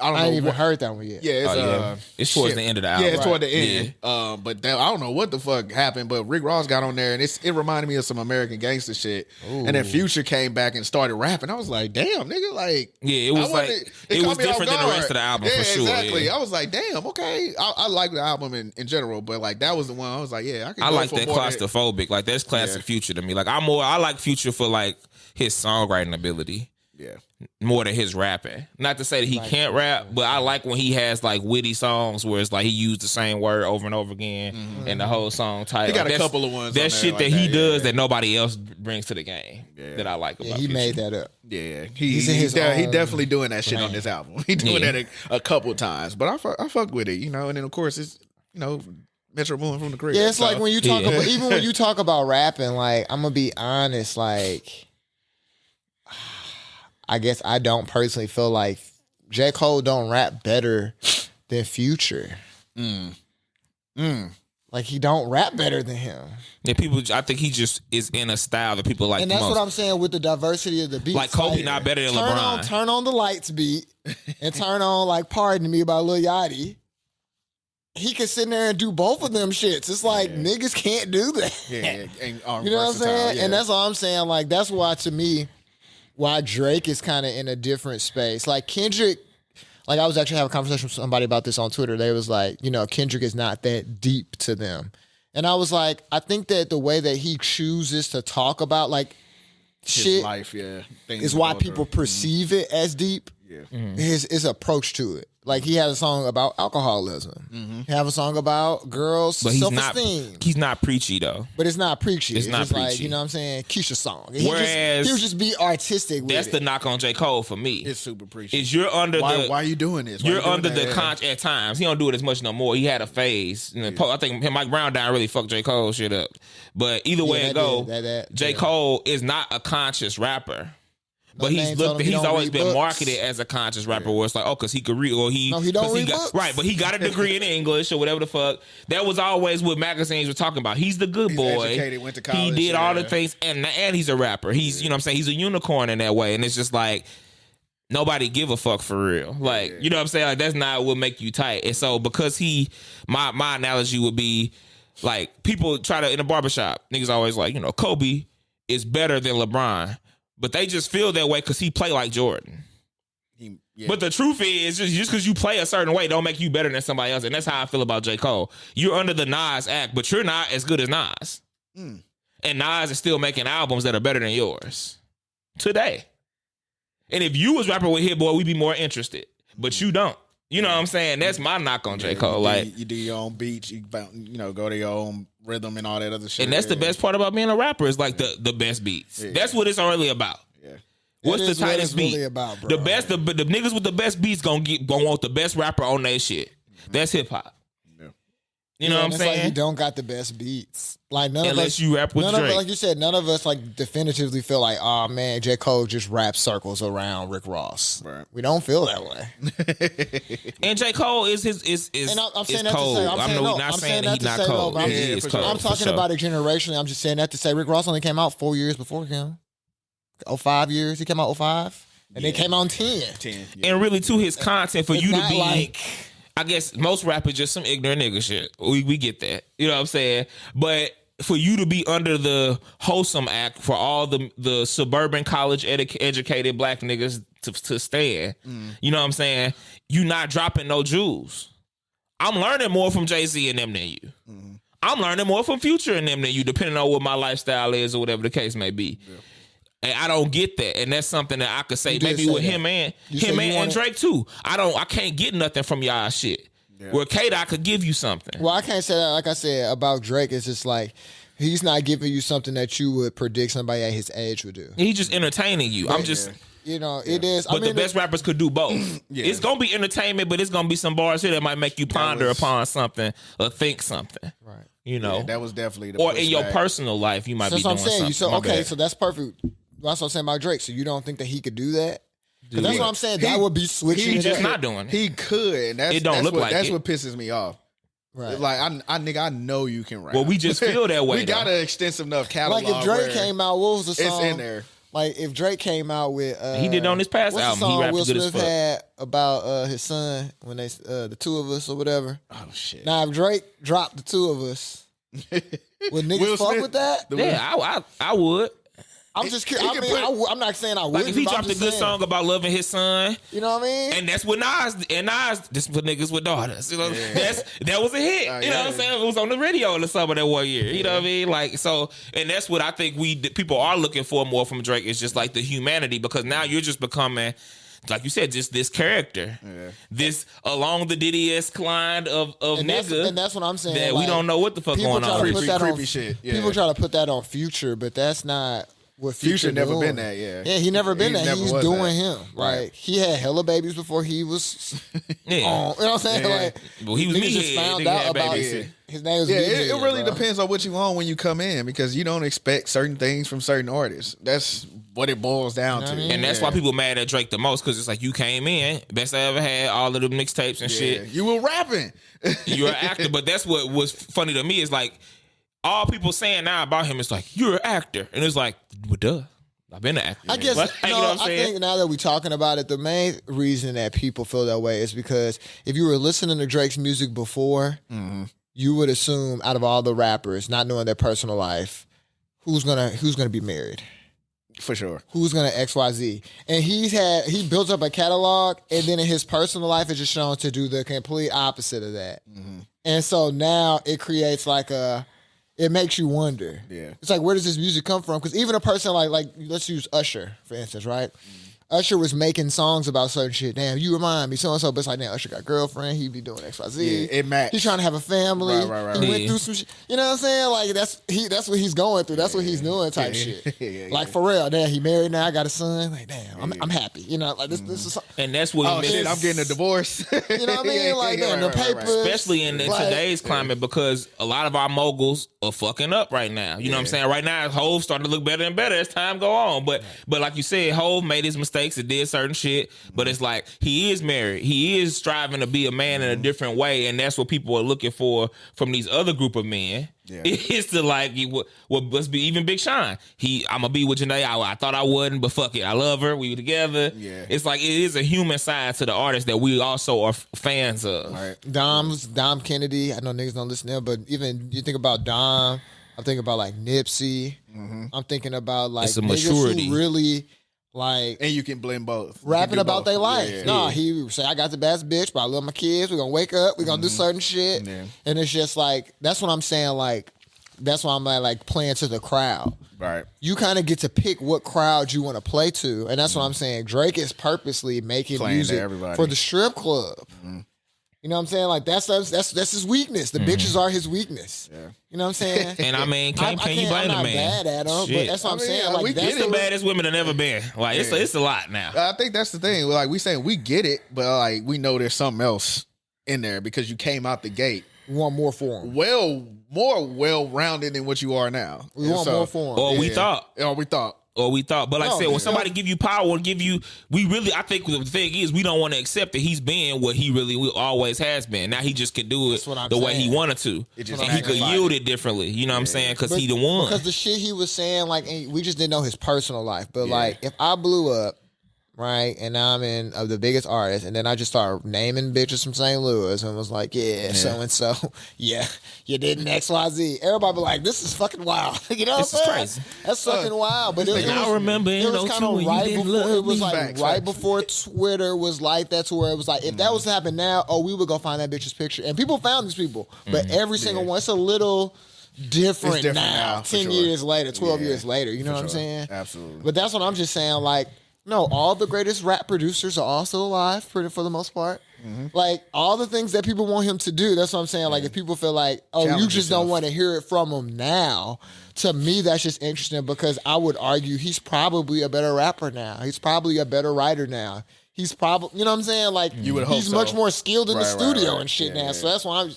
I don't I know. ain't even what- heard that one yet. Yeah, it's, Oh, yeah. It's towards shit. the end of the album. Yeah, it's toward the Right. end. But I don't know what the fuck happened, but Rick Ross got on there and it reminded me of some American gangster shit. And then Future came back and started rapping. I was like, damn, nigga, like Yeah, it was I like wanted- it caught was me off different than the guard. rest of the album Yeah, for sure. Exactly. Yeah. I was like, damn, okay. I like the album in general, but like that was the one I was like, yeah, I I like that more than- claustrophobic. Like that's classic Yeah. Future to me. Like I like Future for like his songwriting ability Yeah. more than his rapping. Not to say that he can't rap, but I like when he has like witty songs where it's like he used the same word over and over again and the whole song title. He got Like, a couple of ones That on there shit like that he that, does yeah. that nobody else brings to the game that I like Yeah, about he Future. made that up. Yeah, He's in his he own definitely doing that shit on lane. this album. He doing Yeah. that a couple times, but I fuck with it, you know. And then of course it's Metro Boomin from the crib. Yeah, it's so- like when you talk Yeah. about, even when you talk about rapping, like I'm gonna be honest, like I guess I don't personally feel like J. Cole don't rap better than Future. Like he don't rap better than him. Yeah, I think he just is in a style that people like And the that's most. what I'm saying with the diversity of the beats. Like Kobe not better than LeBron. Turn on the lights beat and turn on like Pardon Me by Lil Yachty. He can sit there and do both of them shits. It's like niggas can't do that. yeah, and, You know what I'm saying? And that's all I'm saying. Like, that's why, to me, why Drake is kind of in a different space. Like, Kendrick, like, I was actually having a conversation with somebody about this on Twitter. They was like, Kendrick is not that deep to them. And I was like, I think that the way that he chooses to talk about, like, his shit life, things is why go through. people perceive it as deep. Yeah. His approach to it. Like, he had a song about alcoholism. He have a song about girls' but self-esteem. he's not preachy though. But it's not preachy. It's It's not just like, preachy. you know what I'm saying? Keisha song. Whereas- He'll just be artistic with That's it. the knock on J. Cole for me. It's super preachy. Is you're under why the are you doing this? Why you're you doing under that? the conch at times. He don't do it as much no more. He had a phase. I think him Mike Brown down really fucked J. Cole shit up. But either way it that go, did. That- J. yeah. Cole is not a conscious rapper. But No he's name told him he he's don't always read been books. marketed as a conscious rapper where it's like, oh, because he could read or he No, he don't 'cause read got, books. right, but he got a degree in English or whatever the fuck. That was always what magazines were talking about. He's the good He's boy. educated, went to He college, did all the yeah. things and he's a rapper. He's you know what I'm saying? He's a unicorn in that way. And it's just like nobody give a fuck for real. Like, you know what I'm saying? Like that's not what make you tight. And so because my analogy would be like people try to in a barbershop, niggas always like, Kobe is better than LeBron. But they just feel that way because he play like Jordan. But the truth is, just because you play a certain way don't make you better than somebody else. And that's how I feel about J. Cole. You're under the Nas act, but you're not as good as Nas. And Nas is still making albums that are better than yours today. And if you was rapping with Hit Boy, we'd be more interested. But you don't. You know what I'm saying? That's my knock on J. Cole. You do your own beats, you go to your own rhythm and all that other shit. And that's the best part about being a rapper is like the best beats. That's what it's really about. Yeah. What's That the is what tightest it's beat? really about, bro. The best, the niggas with the best beats gonna want the best rapper on their shit. That's hip hop. You know what I'm And it's like saying? you don't got the best beats. Like none of Unless us, you rap with none of Drake. us, like you said, none of us like definitively feel like, oh man, J. Cole just raps circles around Rick Ross. Right. We don't feel that way. And J. Cole is And I'm saying that cold. to say, I'm saying, no, not I'm saying saying that that he's to not say, no, cold. but I'm, Yeah, just- it's for cold. sure. I'm talking for sure. about it generationally. I'm just saying that to say Rick Ross only came out 4 years before him. 5 years. He came out 05. And they came out in 10. 10. And really, to his content, for It's you to not be like- I guess most rappers just some ignorant nigga shit. We get that. You know what I'm saying? But for you to be under the wholesome act for all the suburban college educated black niggas to stand, you know what I'm saying? You not dropping no jewels. I'm learning more from Jay-Z and them than you. I'm learning more from Future and them than you, depending on what my lifestyle is or whatever the case may be. Yeah. And I don't get that, and that's something that I could say maybe with him and said you and wanted- Drake too. I can't get nothing from y'all shit. Where K-Dot could give you something. Well, I can't say that. Like I said about Drake, it's just like he's not giving you something that you would predict somebody at his age would do. He's just entertaining you. I'm just. You know, it is. But the best rappers could do both. It's gonna be entertainment, but it's gonna be some bars here that might make you ponder upon something or think something. Right. You know, that was definitely the or in your personal life, you might be doing something. So that's perfect. That's what I'm saying about Drake. So you don't think that he could do that? Because that's what I'm saying. That would be switching. He's just not doing it. He could. It don't look like that's it. what pisses me off. Right. Like I know you can rap. Well, we just feel that way. We got an extensive enough catalog. Like if Drake came out, what was the song? It's in there. Like if Drake came out with he did on his past what's album. The song He rapped Will good as Smith fuck. had about his son when they the two of us or whatever. Oh shit. Now if Drake dropped the two of us, would niggas Will fuck Smith? with that? Yeah, I would. I'm just curious. I mean, I'm not saying I would. Like if he dropped a good song about loving his son, you know what I mean? and that's what Nas this for niggas with daughters. You know, that was a hit. You know what I'm saying? It was on the radio in the summer that one year. You know what I mean? Like so, and that's what I think people are looking for more from Drake. Is just like the humanity, because now you're just becoming, like you said, just this character, this along the Diddy-esque line of nigga. And that's what I'm saying. That like, we don't know what the fuck going on. Creepy shit. Yeah. People try to put that on Future, but that's not what Future never doing. been that. Yeah, he never been that. He's doing him. Right. Like he had hella babies before he was on. You know what I'm saying? Yeah. Like well, he was niggas just found out about it. His name was it really depends on what you want when you come in, because you don't expect certain things from certain artists. That's what it boils down to. And that's why people mad at Drake the most, because it's like you came in, best I ever had, all of the mixtapes and shit. You were rapping. You're an actor, but that's what was funny to me is like all people saying now about him is like you're an actor, and it's like, well, duh. I've been an actor. I guess you know what I'm I saying? think now that we're talking about it, the main reason that people feel that way is because if you were listening to Drake's music before, you would assume out of all the rappers, not knowing their personal life, who's gonna be married. For sure. Who's gonna XYZ. And he built up a catalog, and then in his personal life it's just shown to do the complete opposite of that. And so now it creates like it makes you wonder. Yeah. It's like, where does this music come from? Because even a person like let's use Usher, for instance, right? Usher was making songs about certain shit. Damn, you remind me so-and-so. But it's like, damn, Usher got a girlfriend. He be doing XYZ. Yeah, it matched. He's trying to have a family. Right. He went through some shit. You know what I'm saying? Like, that's what he's going through. That's what he's doing type shit. Like, for real. Damn, he married now. I got a son. Like, damn, I'm happy. You know, like, this is... And that's what shit, I'm getting a divorce. You know what I mean? Like, damn, the papers... Especially in today's climate, because a lot of our moguls are fucking up right now. You know what I'm saying? Right now, Hov starting to look better and better as time go on. But like you said, Hov made his mistakes and did certain shit. But it's like, he is married. He is striving to be a man in a different way. And that's what people are looking for from these other group of men. Yeah. It's to like, what must be even Big Sean. I'm going to be with Janae. I thought I wouldn't, but fuck it. I love her. We were together. Yeah. It's like, it is a human side to the artist that we also are fans of. Right. Dom Kennedy. I know niggas don't listen to him, but even you think about Dom, I'm thinking about like Nipsey. I'm thinking about like niggas who really like, and you can blend both. Rapping about their life. He say, I got the best bitch, but I love my kids. We're gonna wake up, we're gonna do certain shit. Yeah. And it's just like, that's what I'm saying, like, that's why I'm like playing to the crowd. Right. You kind of get to pick what crowd you want to play to. And that's what I'm saying. Drake is purposely making playing music for the strip club. You know what I'm saying? Like, that's his weakness. The bitches are his weakness. Yeah. You know what I'm saying? And I mean, can you blame the man? I'm not bad at him, but that's what I'm saying. Like, that's the baddest women have ever been. Like, it's a lot now. I think that's the thing. Like, we saying we get it, but like, we know there's something else in there because you came out the gate. We want more for him. More well-rounded than what you are now. We want more for him. Or we thought. But like I said, when somebody give you power, I think the thing is, we don't want to accept that he's been what he really always has been. Now he just can do it the way he wanted to. And he could yield it differently. You know what I'm saying? Because he the one. Because the shit he was saying, like, we just didn't know his personal life. But like, if I blew up, right, and now I'm in the biggest artist, and then I just start naming bitches from St. Louis and was like, so-and-so, you didn't XYZ. Everybody be like, this is fucking wild. You know what I'm saying? Crazy. That's fucking wild. But I remember it was kind of right before Twitter was like that, to where it was like, if that was to happen now, we would go find that bitch's picture. And people found these people. But every single one, it's a little different now 10 years later, 12 years later. You know what I'm saying? Absolutely. But that's what I'm just saying, like, No, all the greatest rap producers are also alive for the most part. Like all the things that people want him to do. That's what I'm saying. Like if people feel like, oh, Challenge you just yourself. don't want to hear it from him now. To me, that's just interesting because I would argue he's probably a better rapper now. He's probably a better writer now. He's probably, you know what I'm saying? Like You would hope he's so. much more skilled in the Right, studio right. and shit Yeah, now. yeah. So that's why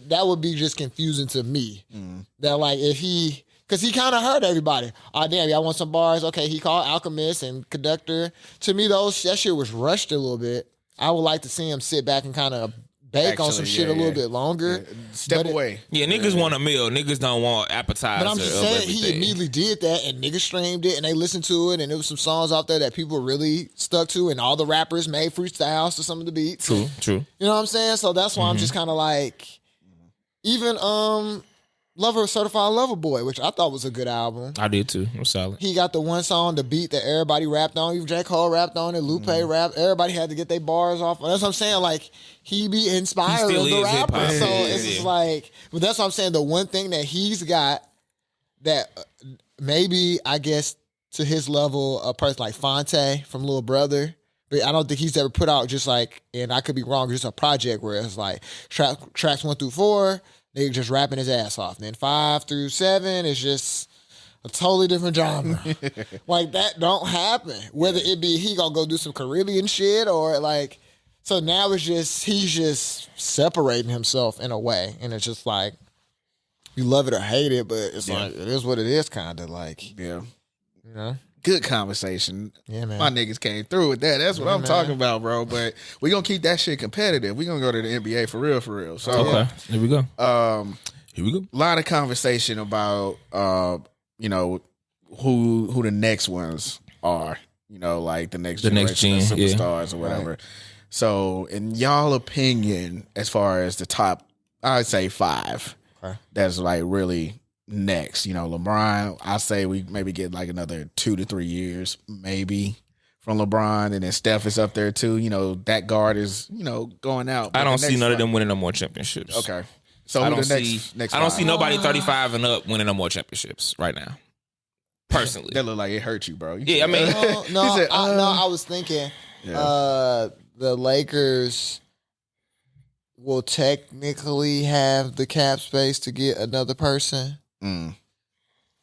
that would be just confusing to me. That like if he. Because he kind of hurt everybody. Oh, damn, y'all want some bars? Okay, he called Alchemist and Conductor. To me, that shit was rushed a little bit. I would like to see him sit back and kind of bake on some Actually, shit a little bit longer. Step But away. Yeah, niggas want a meal. Niggas don't want appetizer. But I'm just of saying, everything. he immediately did that, and niggas streamed it, and they listened to it, and there was some songs out there that people really stuck to, and all the rappers made freestyles to some of the beats. True. You know what I'm saying? So that's why I'm just kind of like, even Certified Lover Boy, which I thought was a good album. I did too. It was solid. He got the one song, the beat that everybody rapped on. Even J. Cole rapped on it. Lupe rapped. Everybody had to get their bars off. That's what I'm saying. Like, he be inspiring He still the is rapper. hip-hop. So Yeah, it's yeah. just like, but that's what I'm saying. The one thing that he's got that maybe, I guess, to his level, a person like Fonte from Lil Brother, but I don't think he's ever put out just like, and I could be wrong, just a project where it's like tracks 1 through 4, they just rapping his ass off. And then 5 through 7 is just a totally different genre. Like that don't happen. Whether it be he gonna go do some Caribbean shit or like, so now it's just, he's just separating himself in a way. And it's just like, you love it or hate it, but it's like, it is what it is kind of like, Yeah. you know? Good conversation. Yeah, man. My niggas came through with that. That's what Yeah, I'm man. talking about, bro. But we gonna keep that shit competitive. We gonna go to the NBA for real. So Okay. Here we go. Here we go. a lot of conversation about you know, who the next ones are. You know, like the next generation of gen, yeah. superstars or whatever. So in y'all opinion, as far as the top, I'd say 5. Okay. That's like really next. You know, LeBron, I say we maybe get like another 2 to 3 years, maybe, from LeBron, and then Steph is up there too. You know, that guard is, you know, going out. I But don't the see next none of five- them winning no more championships. Okay. So I who don't the see. next I don't five? see nobody 35 and up winning no more championships right now. Personally, That look like it hurt you, bro. yeah. I mean, No, He said, I was thinking the Lakers will technically have the cap space to get another person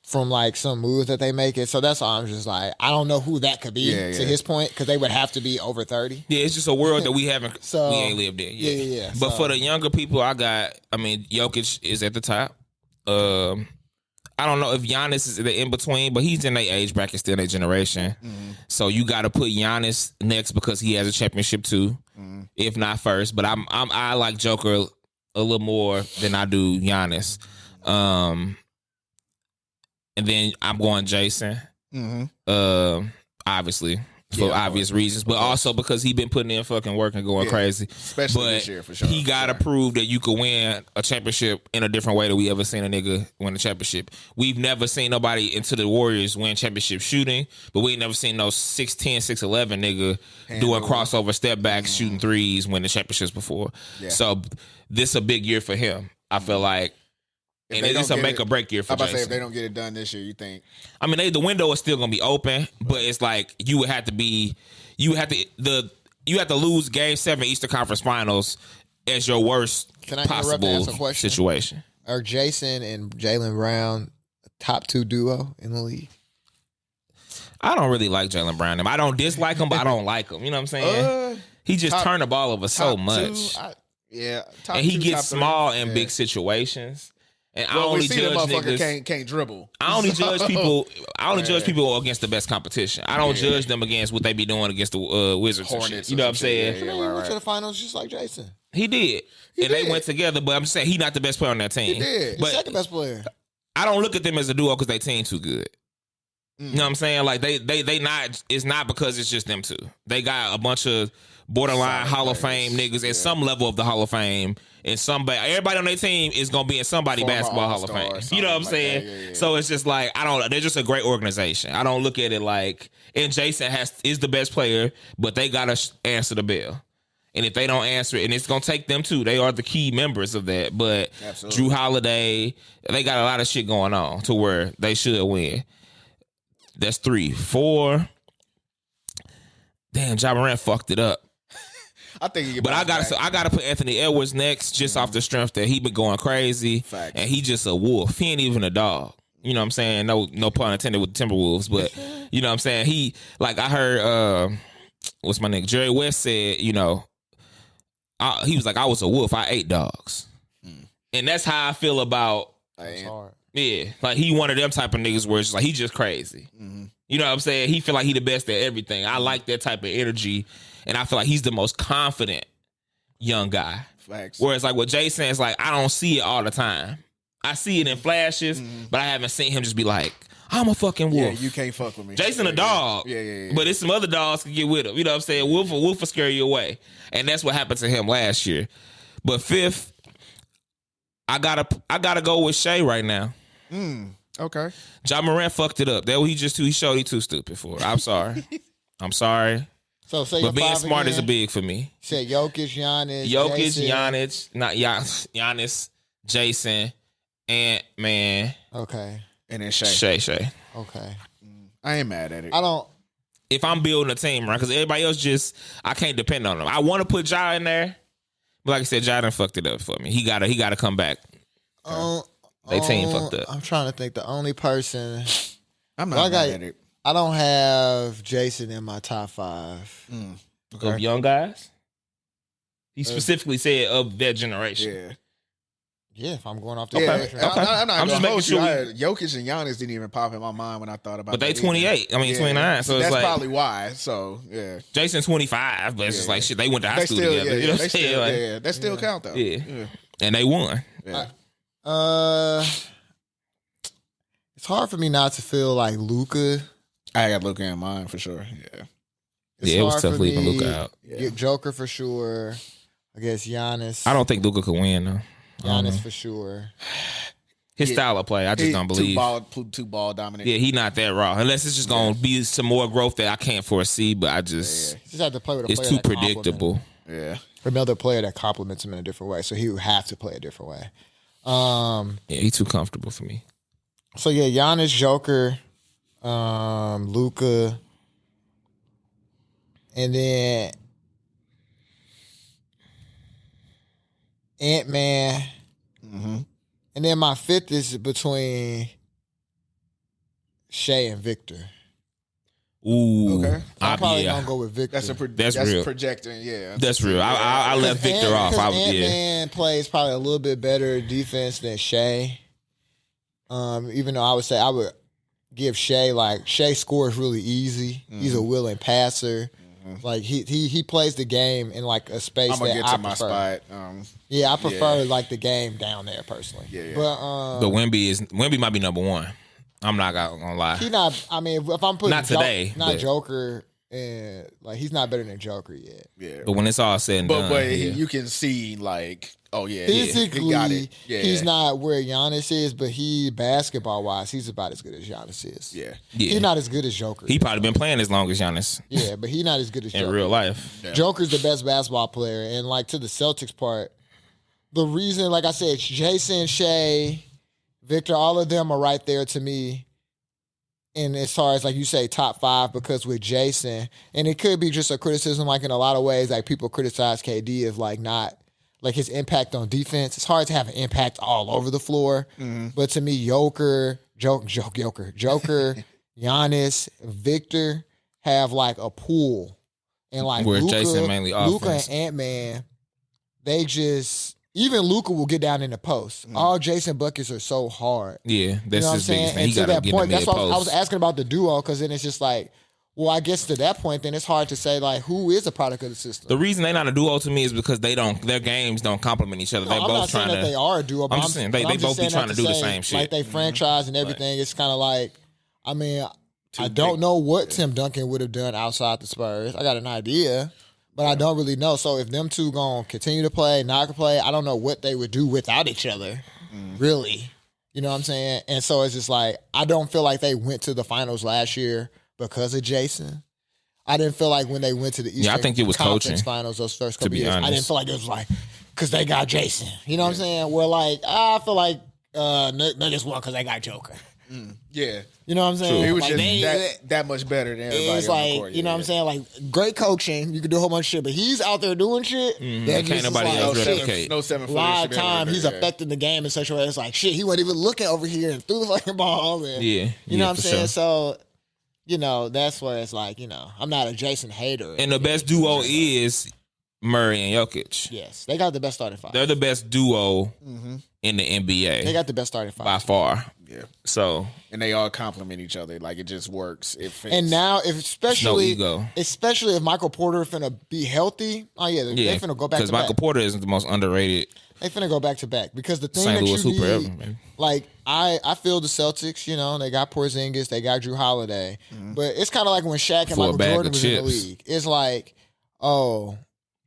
from like some moves that they make it. So that's why I'm just like, I don't know who that could be Yeah, to yeah. his point, because they would have to be over 30. yeah, it's just a world that we haven't, So- we ain't lived in. Yeah, Yeah. But So- for the younger people, I mean, Jokic is at the top. I don't know if Giannis is in between, but he's in their age bracket, still in their generation. So you got to put Giannis next because he has a championship too, if not first. But I like Joker a little more than I do Giannis. And then I'm going Jason, obviously. For obvious reasons, but also because he been putting in fucking work and going crazy. Especially But this year, for sure. he gotta prove that you could win a championship in a different way than we ever seen a nigga win a championship. We've never seen nobody into the Warriors win championship shooting, but we ain't never seen no 6'10", 6'11" nigga doing crossover step backs, shooting threes, winning championships before. So this a big year for him. I feel like. And they it's don't a get make it- or break year for I'm about to say, Jason. if they don't get it done this year, you think? I mean, the window is still gonna be open, but it's like you have to lose Game 7 Eastern Conference Finals as your worst Can I interrupt and possible ask a question? situation. Are Jason and Jaylen Brown a top 2 duo in the league? I don't really like Jaylen Brown. I don't dislike him, but I don't like him. You know what I'm saying? He just top- turned the ball over so Top much, two, top and he two, gets top three. small in Yeah. big situations. And I Well, only we see the judge motherfucker niggas. can't dribble. I only judge people. I only judge people against the best competition. I don't Yeah. judge them against what they be doing against the Wizards and Hornets shit. You or know what I'm some shit. saying? Yeah, I mean, he right, went to right. the finals just like Jason. He did. And they did. went together, but I'm just saying he's not the best player on that team. He did. The But second best player. I don't look at them as a duo because they team too good. You know what I'm saying? Like they not. It's not because it's just them two. They got a bunch of borderline Solid Hall of players. Fame niggas at some level of the Hall of Fame, and everybody on their team is gonna be in somebody Former basketball Hall of All-Star or Fame. You know what I'm something like saying? that. Yeah. So it's just like I don't. They're just a great organization. I don't look at it like. And Jason is the best player, but they gotta answer the bell. And if they don't answer it, and it's gonna take them too, they are the key members of that. But Absolutely. Drew Holiday, they got a lot of shit going on to where they should win. That's 3. 4. damn, Ja Morant fucked it up. I think, but I gotta put Anthony Edwards next, just off the strength that he been going crazy, Facts. and he just a wolf. He ain't even a dog. You know what I'm saying? No pun intended with the Timberwolves, but you know what I'm saying. He like I heard what's my nigga Jerry West said. You know, he was like, I was a wolf. I ate dogs, and that's how I feel about. It's hard. Yeah, like he one of them type of niggas where it's like he just crazy. You know what I'm saying? He feel like he the best at everything. I like that type of energy, and I feel like he's the most confident young guy. Facts. Whereas like with Jason, it's like I don't see it all the time. I see it in flashes, but I haven't seen him just be like, I'm a fucking wolf. Yeah, you can't fuck with me. Jason a dog. Yeah. But it's some other dogs can get with him. You know what I'm saying? Wolf will scare you away. And that's what happened to him last year. But fifth, I gotta go with Shea right now. Okay. Ja Morant fucked it up. That he showed he too stupid for. I'm sorry. I'm sorry. So say But being smart is a big for me. Said Jokic, Giannis, Jason. Giannis, Jason, Ant-Man. Okay. And then Shea. Okay. I ain't mad at it. I don't. If I'm building a team, right? Because everybody else I can't depend on them. I want to put Ja in there, but like I said, Ja done fucked it up for me. He gotta come back. They team fucked up. I'm trying to think. The only person I'm not mad at it. I don't have Jason in my top 5. Okay. Of young guys? He specifically said of that generation. Yeah. Yeah, if I'm going off the Yeah, Okay. I'm not I'm just gonna making hold sure you. Jokic and Giannis didn't even pop in my mind when I thought about. But they that 28. either. 29. So it's that's like probably why. So yeah, Jason 25, but it's just like shit. They went to high they school still, together. You know what I'm saying? Like, they still count though. yeah. And they won. Yeah. It's hard for me not to feel like Luka. I got Luka in mind for sure. Yeah. It was hard tough for leaving me. Luka out. Get Joker for sure. I guess Giannis. I don't think Luka could win though. Giannis for sure. His style of play, I just don't believe. Two ball dominant. Yeah, he not that raw. Unless it's just gonna be some more growth that I can't foresee. But I just, Just have to play with a it's player too that predictable. Yeah. Another player that complements him in a different way, so he would have to play a different way. Yeah, he's too comfortable for me. So yeah, Giannis, Joker, Luka, and then Ant-Man. And then my 5th is between Shea and Victor. Ooh, Okay. I'm probably gonna go with Victor. That's real. Projecting. Yeah. That's real. I left Victor off. Ant-Man plays probably a little bit better defense than Shea. Even though I would say I would give Shea scores really easy. He's a willing passer. Like he plays the game in like a space I'm gonna that get to I my prefer. spot. Yeah, I prefer like the game down there personally. Yeah. But Wemby might be number 1. I'm not gonna lie. He not. I mean, if I'm putting Not today, but- Joker, and like he's not better than Joker yet. Yeah. But when it's all said and done, But yeah. you can see like, oh yeah, Physically, he got it. Yeah. he's not where Giannis is, but basketball wise, he's about as good as Giannis is. Yeah. He's not as good as Joker. He probably been playing as long as Giannis Yeah, but he's not as good as in Joker. real life. Yeah. Joker's the best basketball player, and like to the Celtics part, the reason, like I said, Jason, Shea, Victor, all of them are right there to me. And as far as like you say, top 5, because with Jason, and it could be just a criticism, like in a lot of ways, like people criticize KD of like not like his impact on defense. It's hard to have an impact all over the floor. But to me, Joker, Giannis, Victor have like a pool. And like Where Luka, Jason mainly offense. and Ant-Man, they just even Luka will get down in the post. All Jason buckets are so hard. Yeah, that's You know what I'm his biggest saying? thing. And He to got to that get point, in the that's mid why I was post. asking about the duo, because then it's just like, well, I guess to that point, then it's hard to say like who is a product of the system. The reason they not a duo to me is because their games don't complement each other. No, they I'm both not saying trying that they are a duo. But I'm just saying they but I'm both just be saying trying that to do the say, same shit. Like they franchise and everything. It's kind of like, I mean, I big. don't know what Tim Duncan would have done outside the Spurs. I got an idea, but I don't really know. So if them two gonna continue to play, not play, I don't know what they would do without each other. Really, you know what I'm saying? And so it's just like I don't feel like they went to the finals last year because of Jason. I didn't feel like when they went to the Eastern I think it was Conference coaching, finals those first couple be years. I honest. didn't feel like it was like because they got Jason. You know what I'm saying? Where like I feel like niggas won because they got Joker. Yeah. You know what I'm saying? He was Like, just that much better than everybody it's on like, the court. you know what I'm saying? Like, great coaching. You can do a whole bunch of shit, but he's out there doing shit. That Can't just is nobody like, else shit. replicate. No 7 A foot. lot of time he's affecting the game in such a way. It's like, shit, he wasn't even looking over here and threw the fucking ball. And, Yeah. You know what I'm for saying? sure. So, you know, that's where it's like, you know, I'm not a Jason hater. And the best duo is Murray and Jokic. Yes, they got the best starting five. They're the best duo in the NBA. They got the best starting five. by far. Yeah. So And they all complement each other. Like, it just works. It fits. And now, if especially ego. if Michael Porter finna be healthy, they finna go back to because Michael back. Porter is the most underrated They finna go back to back because the thing St. that Louis you Hooper need, ever, man. like I feel the Celtics, you know, they got Porzingis, they got Drew Holiday, but it's kind of like when Shaq and For a Michael bag Jordan of was in the chips. league. It's like, oh,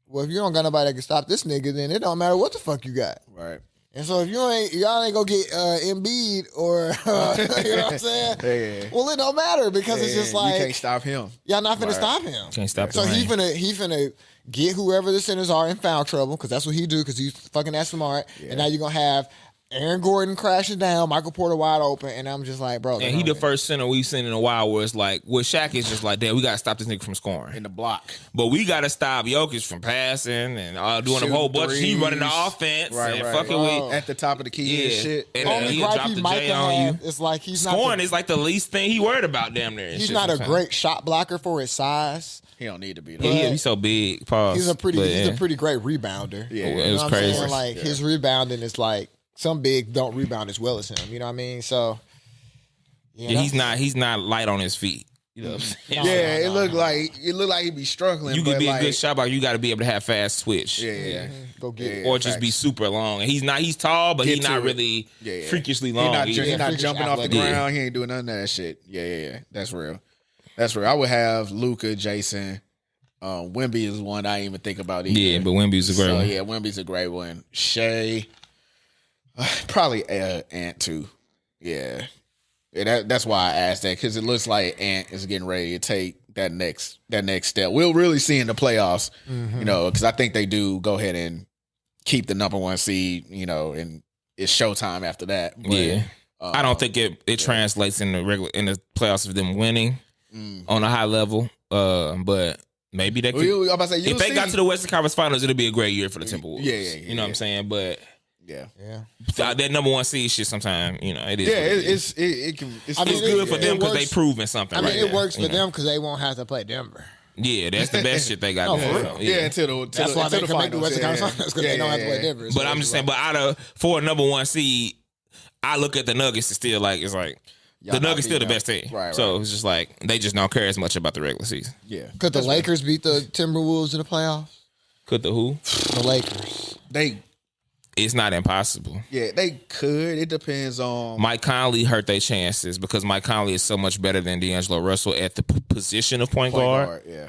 well, if you don't got nobody that can stop this nigga, then it don't matter what the fuck you got. Right. And so if y'all ain't gonna get Embiid or you know what I'm saying? Yeah. Well, it don't matter because it's just like you can't stop him. y'all not finna Right. stop him. Can't stop the So he rain. finna get whoever the centers are in foul trouble because that's what he do because he's fucking that smart. And now you're gonna have Aaron Gordon crashing down, Michael Porter wide open, and I'm just like, bro. And he the first center we've seen in a while where it's like, with Shaq, it's just like, damn, we got to stop this nigga from scoring. In the block. But we got to stop Jokic from passing and doing Shooting a whole bunch. He threes. running the offense Right, and right. fucking Bro. with. At the top of the key and Yeah. shit. And only he'll gripe drop he the might J on you. have is like he's Scoring not is like the least thing he worried about damn near. and he's shit not a sometimes. great shot blocker for his size. He don't need to be. Yeah, Though. he's so big. Pause. He's a pretty But, great rebounder. Yeah. It was You know what I'm crazy. saying? Like his rebounding is like some big don't rebound as well as him. You know what I mean? So Yeah, he's not light on his feet. You know what I'm saying? Yeah, it looked like he'd be struggling. You could but be like, a good shot blocker. You got to be able to have fast switch. Yeah. go get it. Or just be super long. And he's tall, but Get he's to not it. really Yeah. freakishly He long. not, either. he not freakish jumping off the athletic. ground. He ain't doing none of that shit. Yeah. That's real. I would have Luka, Jason. Wemby is one I didn't even think about either. Yeah, but Wemby's a great So one. yeah, Wemby's a great one. Shea, probably Ant too. Yeah, that's why I asked that because it looks like Ant is getting ready to take that next step. We'll really see in the playoffs, you know, because I think they do go ahead and keep the number 1 seed, you know, and it's showtime after that. But, Yeah. I don't think it translates in the playoffs of them winning on a high level. But maybe they could. I'm about to say, If they got to the Western Conference Finals, it'll be a great year for the Timberwolves. Yeah, you know what I'm saying? But yeah. that number 1 seed shit sometimes, you know, it is. Yeah, what it is. it's I mean, It's good for it them because they works. proving something. I mean, right it there, works for you know? them because they won't have to play Denver. Yeah, that's the best shit they got. No, going for on. real. Yeah, until the That's why they the can make the finals. Western Conference Finals because they don't have to play Denver. But I'm just saying, but for a number 1 seed, I look at the Nuggets and still like it's like Y'all the not Nuggets still the beating best team. Right. So it's just like they just don't care as much about the regular season. Yeah, Could the Lakers beat the Timberwolves in the playoffs? Could the who? The Lakers. It's not impossible. they could. It depends on Mike Conley hurt their chances because Mike Conley is so much better than D'Angelo Russell at the position of point guard. Yeah,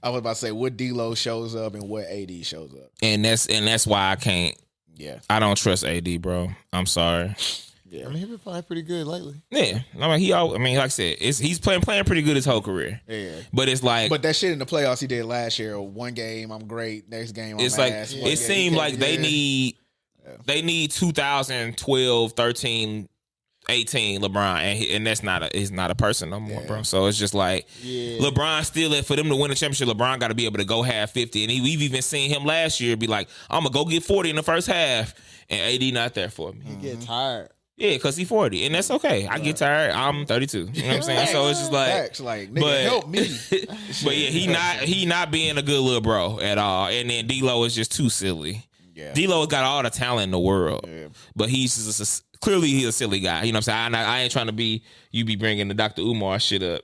I was about to say what D-Lo shows up and what AD shows up. and that's why I can't. Yeah, I don't trust AD, bro. I'm sorry. yeah. I mean, he's been playing pretty good lately. Yeah, I mean, like I said, he's playing pretty good his whole career. Yeah. But it's like, But that shit in the playoffs he did last year. One game I'm great. Next game I'm it's like ass. One it game, seemed he like can't- they yeah. need 2012, 13, 18 LeBron, and that's not a person no more, bro. So it's just like LeBron still for them to win a championship. LeBron got to be able to go half 50, and we've even seen him last year be like, I'm gonna go get 40 in the first half, and AD not there for me. He get tired. Yeah, because he's 40, and that's okay. I get tired. I'm 32. You know what I'm saying? So it's just like, Facts, like nigga, help me. but yeah, he not being a good little bro at all. And then D-Lo is just too silly. Yeah. D-Lo got all the talent in the world, but he's just clearly he's a silly guy. You know what I'm saying? I ain't trying to be you be bringing the Dr. Umar shit up.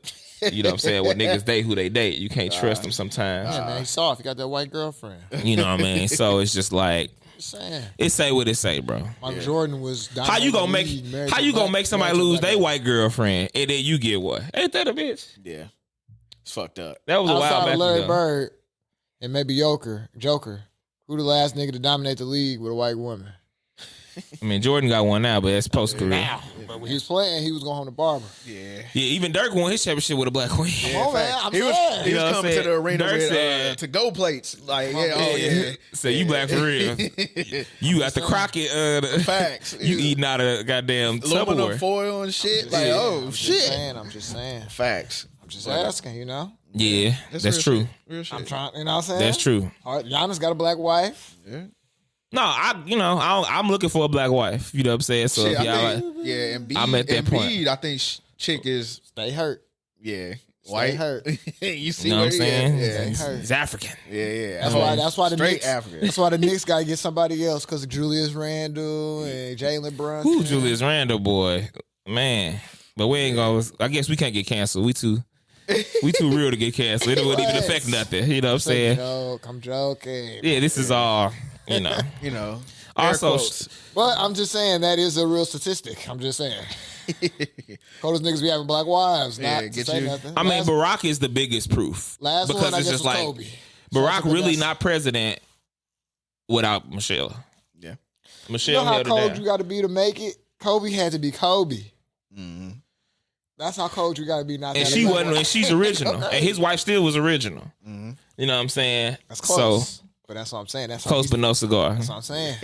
You know what I'm saying? When niggas date who they date, you can't trust them sometimes. Yeah, man, he's soft. He got that white girlfriend. You know what I mean? So it's just like Just saying. it say what it say, bro. Michael Jordan was How you gonna make somebody lose their white girlfriend and then you get what? Ain't that a bitch? Yeah, it's fucked up. That was a while outside back of Larry ago. Bird and maybe Joker? Who the last nigga to dominate the league with a white woman? I mean, Jordan got one now, but that's post career. But when he was playing, he was going home to barber. Yeah. Yeah, even Dirk won his championship with a black queen. Yeah, Come on, man. facts. I'm he was saying. You know what I'm coming to saying? the arena Dirk with said- to go plates. Like, yeah. So you black for real. You got the Crockett. Facts. You eating out of goddamn Aluminum Tupperware. foil and shit. Like, I'm shit. just saying. Facts. I'm just asking, you know? Yeah, that's real true. shit. Real shit. I'm trying, you know what I'm saying? That's true. All right, Giannis got a black wife. Yeah. No, I'm looking for a black wife. You know what I'm saying? So Shit, if y'all I like, think, yeah, Embiid, I'm at that point. Embiid, I think chick is, Stay hurt. yeah, Stay white. hurt. You see you know where what I'm he saying? at? He's, hurt. he's African. Yeah. That's why the Straight Knicks. African. That's why the Knicks got to get somebody else because of Julius Randle and Jalen Brunson. Who Julius Randle, boy, man. But we ain't gonna. I guess we can't get canceled. We too real to get canceled. It wouldn't even affect nothing. You know what I'm saying? I'm joking. Yeah, this is all. You know. You know. Also, air quotes. But I'm just saying that is a real statistic. I'm just saying. Coldest niggas be having black wives. Yeah, Not to get say you- nothing. I mean, Last- Barack is the biggest proof last because one, I it's guess, just was like Kobe. Barack Something really that's- not president without Michelle. Yeah. Michelle You know how held it cold down. you got to be to make it? Kobe had to be Kobe. Mm-hmm. That's how cold you got to be. Not And that she black wasn't. wife. And she's original, Okay. and his wife still was original. Mm-hmm. You know what I'm saying? That's close. So But that's what I'm saying. That's how close, he's- but no cigar. That's what I'm saying.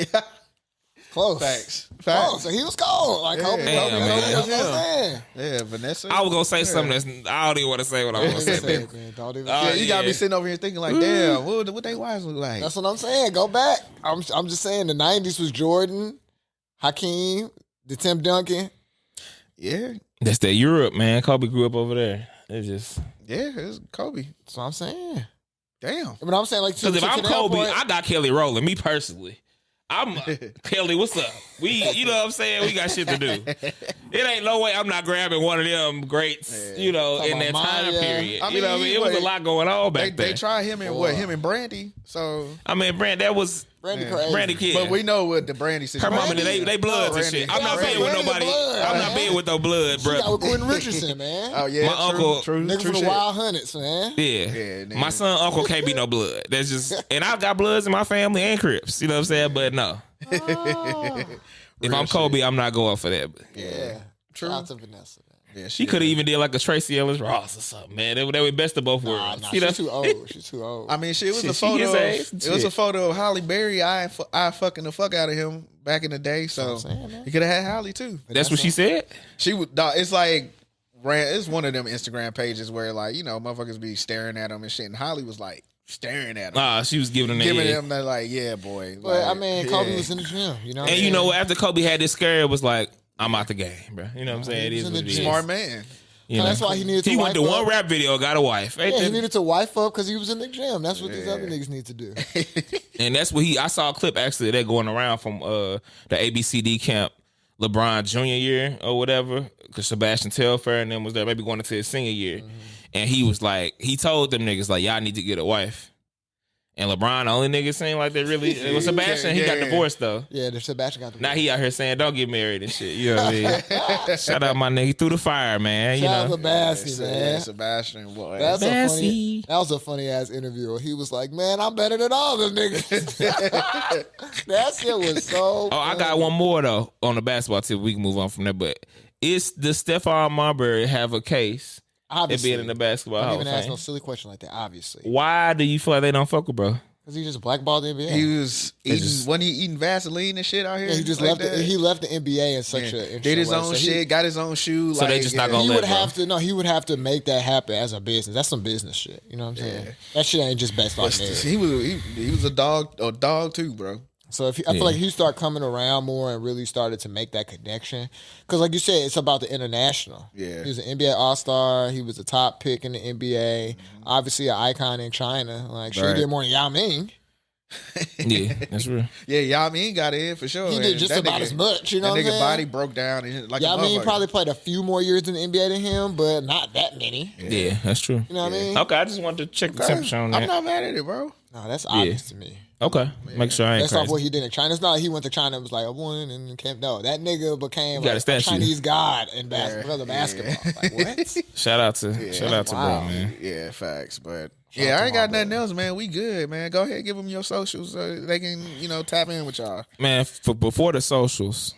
Close. Facts. Close. So he was cold. Like Kobe. Damn, Kobe, man. Kobe, that's what I'm saying. Yeah, Vanessa. I was gonna say something that's. I don't even want to say what I want to say. Say man. it, man. Don't even. Yeah, you gotta yeah. be sitting over here thinking like, damn, what they wives look like? That's what I'm saying. Go back. I'm just saying the 90s was Jordan, Hakeem, the Tim Duncan. Yeah, That's that Europe, man. Kobe grew up over there. It's just it's Kobe. That's what I'm saying. Damn. But I'm saying like because if I'm the Kobe, point- I got Kelly rolling. Me personally, I'm Kelly. What's up? You know what I'm saying? We got shit to do. It ain't no way I'm not grabbing one of them greats. You know, Talking in that about time Maya. period. I You know what I mean, mean? It was a lot going on back They then. tried him and what? Him and Brandy. So, I mean, Brand, that was Brandy Yeah. crazy. Brandy Kid. but we know what the Brandy Her situation. mama, they bloods and Brandy. shit. I'm Yeah, not I'm being saying with Brandy nobody. blood, I'm not man. being with no blood, She got bro. with Quentin Richardson, man. Oh yeah, My true, uncle- true, Niggas true from the shit. Wild Hunnets, man. Yeah. Yeah, My nigga. son, uncle can't be no blood. That's just, and I've got bloods in my family and Crips. You know what I'm saying? But no. If I'm Kobe, I'm not going for that. Yeah. True. Shout out to Vanessa, man. Yeah, She could have even did like a Tracy Ellis Ross or something, man. They were best of both worlds. Nah, You know? she's too old. She's too old. I mean, shit, it was Shit, a she photo. his age It and was a shit. photo of Halle Berry. I fucking the fuck out of him back in the day. So That's what I'm saying, man. he could have had Halle too. That's what she said? She would. Dog, it's like it's one of them Instagram pages where like motherfuckers be staring at him and shit. And Halle was like staring at him, Nah, she was giving him that. giving head. him that like, yeah, boy. But I Like, mean, Kobe yeah. was in the gym, you know. what And I'm you know saying? what? After Kobe had this scare, it was like, I'm out the game, bro. You know what I'm saying? It he is was what in it the is. gym. Smart man. You So know? that's why he needed to He went to wife one up. rap video, got a wife. Ain't Yeah, he that- needed to wife up because he was in the gym. That's what these other niggas need to do. And that's what I saw a clip actually that going around from the ABCD camp, LeBron junior year or whatever, because Sebastian Telfair and them was there, maybe going into his senior year. And he was like, he told them niggas like, y'all need to get a wife. And LeBron, the only nigga saying like they really, it was Sebastian, he got Yeah. divorced though. Yeah, the Sebastian got the Now he out here saying, don't get married and shit. You know what I mean? Shout out my nigga, he through the fire, man. You Shout out know? to Bassy, man. Sebastian, boy. That's a funny. Bassy. That was a funny ass interview. He was like, "Man, I'm better than all them niggas." That shit was so. Oh, I got one more though on the basketball tip. We can move on from there. But does Stephon Marbury have a case at Obviously, being in the basketball don't Hall even of ask Fame? no silly question like that. Obviously, Why do you feel like they don't fuck with bro? because he just blackballed the NBA. He was eating. just- Wasn't he eating Vaseline and shit out here? yeah, he just like left. that? He left the NBA in such Yeah. a Did his way. own So he- shit. Got his own shoe. So they like, just not yeah. gonna He let would bro. have to. No, he would have to make that happen as a business. That's some business shit. You know what I'm saying? That shit ain't just based off merit. He was a dog too, bro. So I feel like he started coming around more and really started to make that connection. Because like you said, it's about the international. Yeah. He was an NBA All-Star. He was a top pick in the NBA. Obviously an icon in China. Like, she Right. did more than Yao Ming. Yeah, that's real. Yeah, Yao Ming got in for sure. He And did just that about nigga- as much, you know That what I'm nigga saying? body broke down and like Yao a Ming motherfucker. probably played a few more years in the NBA than him, but not that many. Yeah, that's true. You know what I mean? Okay, I just wanted to check the temperature on I'm that. not mad at it, bro. No, that's obvious to me. Okay, make sure I ain't Based off crazy. what he did in China. It's not like he went to China and was like, I won and came. No, that nigga became got a a statue. Chinese god in basketball. Like, what? Shout out to Wow. bro, man. Yeah, facts. But Shout yeah, out I to ain't got my nothing else, man. We good, man. Go ahead, give them your socials so they can, tap in with y'all. Man, before the socials,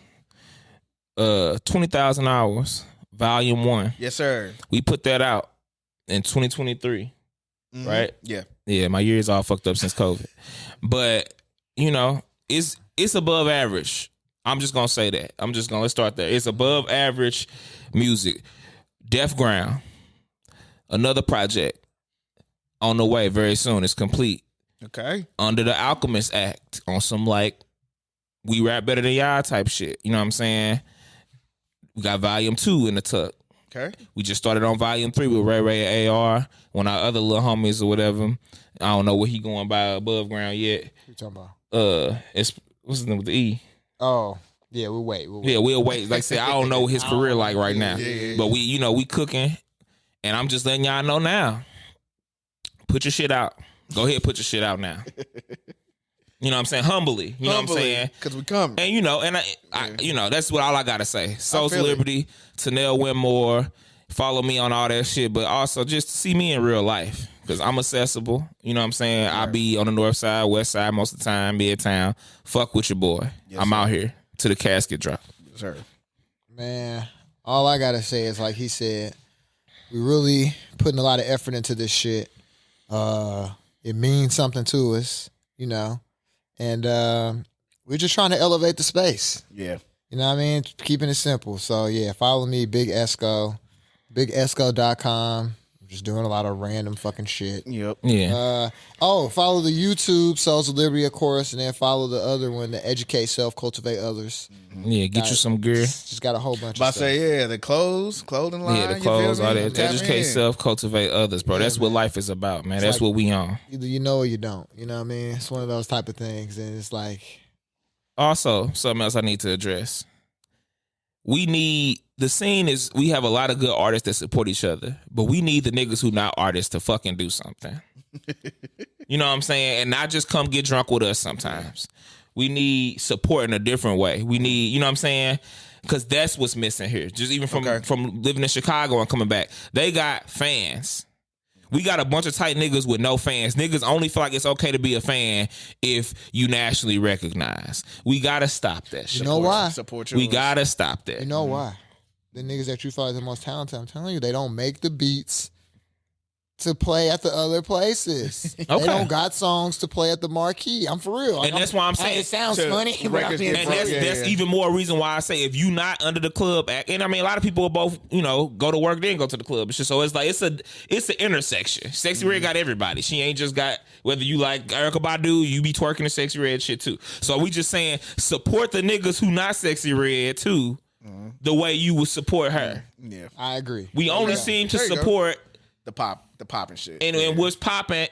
20,000 Hours, Volume 1. Yes, sir. We put that out in 2023, right? Yeah. Yeah, my year's all fucked up since COVID. But, you know, it's above average. I'm just going to say that. Let's start there. It's above average music. Deaf Ground, another project on the way very soon. It's complete. Okay. Under the Alchemist Act on some like we rap better than y'all type shit. You know what I'm saying? We got Volume 2 in the tuck. Okay. We just started on Volume 3 with Ray Ray and AR. One of our other little homies or whatever. I don't know what he going by above ground yet. What you talking about? It's what's his name with the E? Oh, yeah, we'll wait. Yeah, we'll wait. Like I said, I don't know what his career like right now. But we cooking, and I'm just letting y'all know now. Put your shit out. Go ahead, put your shit out now. You know what I'm saying? Humbly. You know what I'm saying? Because we coming. And I that's what all I gotta say. Soul Celebrity, Tenelle Winmore. Follow me on all that shit, but also just see me in real life. Because I'm accessible. You know what I'm saying? I be on the north side, west side most of the time, Midtown. Fuck with your boy. Yes, I'm out here to the casket drop. Yes, sir. Man, all I gotta say is, like he said, we really putting a lot of effort into this shit. It means something to us, you know. And we're just trying to elevate the space. Yeah. You know what I mean? Keeping it simple. So, yeah, follow me, Big Esco, bigesco.com. I'm just doing a lot of random fucking shit. Yep. Yeah. Follow the YouTube, Souls of Liberty, of course, and then follow the other one, the Educate Self, Cultivate Others. Yeah, get you some gear. Just got a whole bunch of stuff. The clothing line. Yeah, the clothes, all that. Tap Educate in. self, cultivate others, bro. That's what life is about, man. That's like- what we on. Either you know or you don't. You know what I mean? It's one of those type of things, and it's like... Also, something else I need to address. The scene is, we have a lot of good artists that support each other, but we need the niggas who not artists to fucking do something. You know what I'm saying? And not just come get drunk with us sometimes. We need support in a different way. We need, you know what I'm saying? Because that's what's missing here. Just even from living in Chicago and coming back. They got fans. We got a bunch of tight niggas with no fans. Niggas only feel like it's okay to be a fan if you nationally recognized. We gotta stop that shit. You know why? We gotta stop that. You know why? The niggas that you feel like the most talented, I'm telling you, they don't make the beats to play at the other places. They don't got songs to play at the marquee. I'm for real. And that's why I'm saying it sounds funny. But I'm being and for real. that's even more reason why I say if you not under the club act, and I mean a lot of people will both, go to work then go to the club. It's just so it's like it's an intersection. Sexy Red got everybody. She ain't just got whether you like Erykah Badu, you be twerking the Sexy Red shit too. So we just saying support the niggas who not Sexy Red too, the way you would support her. Yeah. I agree. We only seem to support the popping shit. and what's popping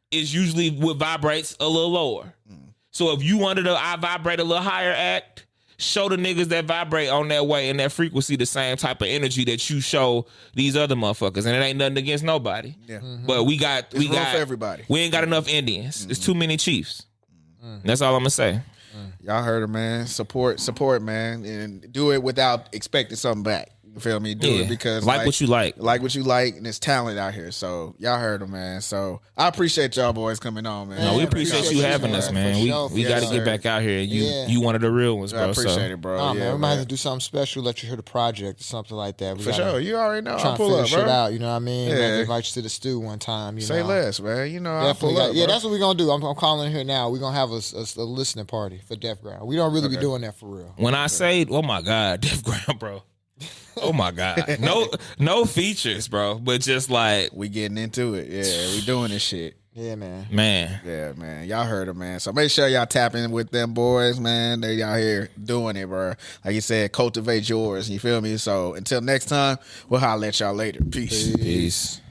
is usually what vibrates a little lower. So if you under the I vibrate a little higher act, show the niggas that vibrate on that way and that frequency the same type of energy that you show these other motherfuckers. And it ain't nothing against nobody. Yeah. But we got for everybody. We ain't got enough Indians. There's too many chiefs. That's all I'm gonna say. Y'all heard her, man. Support, man, and do it without expecting something back. You feel me? Do it because like what you like. Like what you like, and there's talent out here. So y'all heard them, man. So I appreciate y'all boys coming on, man. No, we appreciate you having us, man. We got to get back out here. You one of the real ones, bro. I appreciate it, bro. Oh, man, we might have to do something special. Let you hear the project or something like that. For sure. You already know. I'll pull up, shit bro. out. You know what I mean? Yeah. Maybe invite you to the stew one time. Say less, man. I'll pull up. Yeah, that's what we're gonna do. I'm calling here now. We're gonna have a listening party for Def Ground. We don't really be doing that for real. When I say, oh my God, Def Ground, bro. Oh my God. No features, bro. But just like we getting into it. Yeah, we doing this shit. Yeah, man. Yeah, man. Y'all heard them, man. So make sure y'all tap in with them boys, man. They out here doing it, bro. Like you said, cultivate yours. You feel me? So until next time, we'll holler at y'all later. Peace. Peace.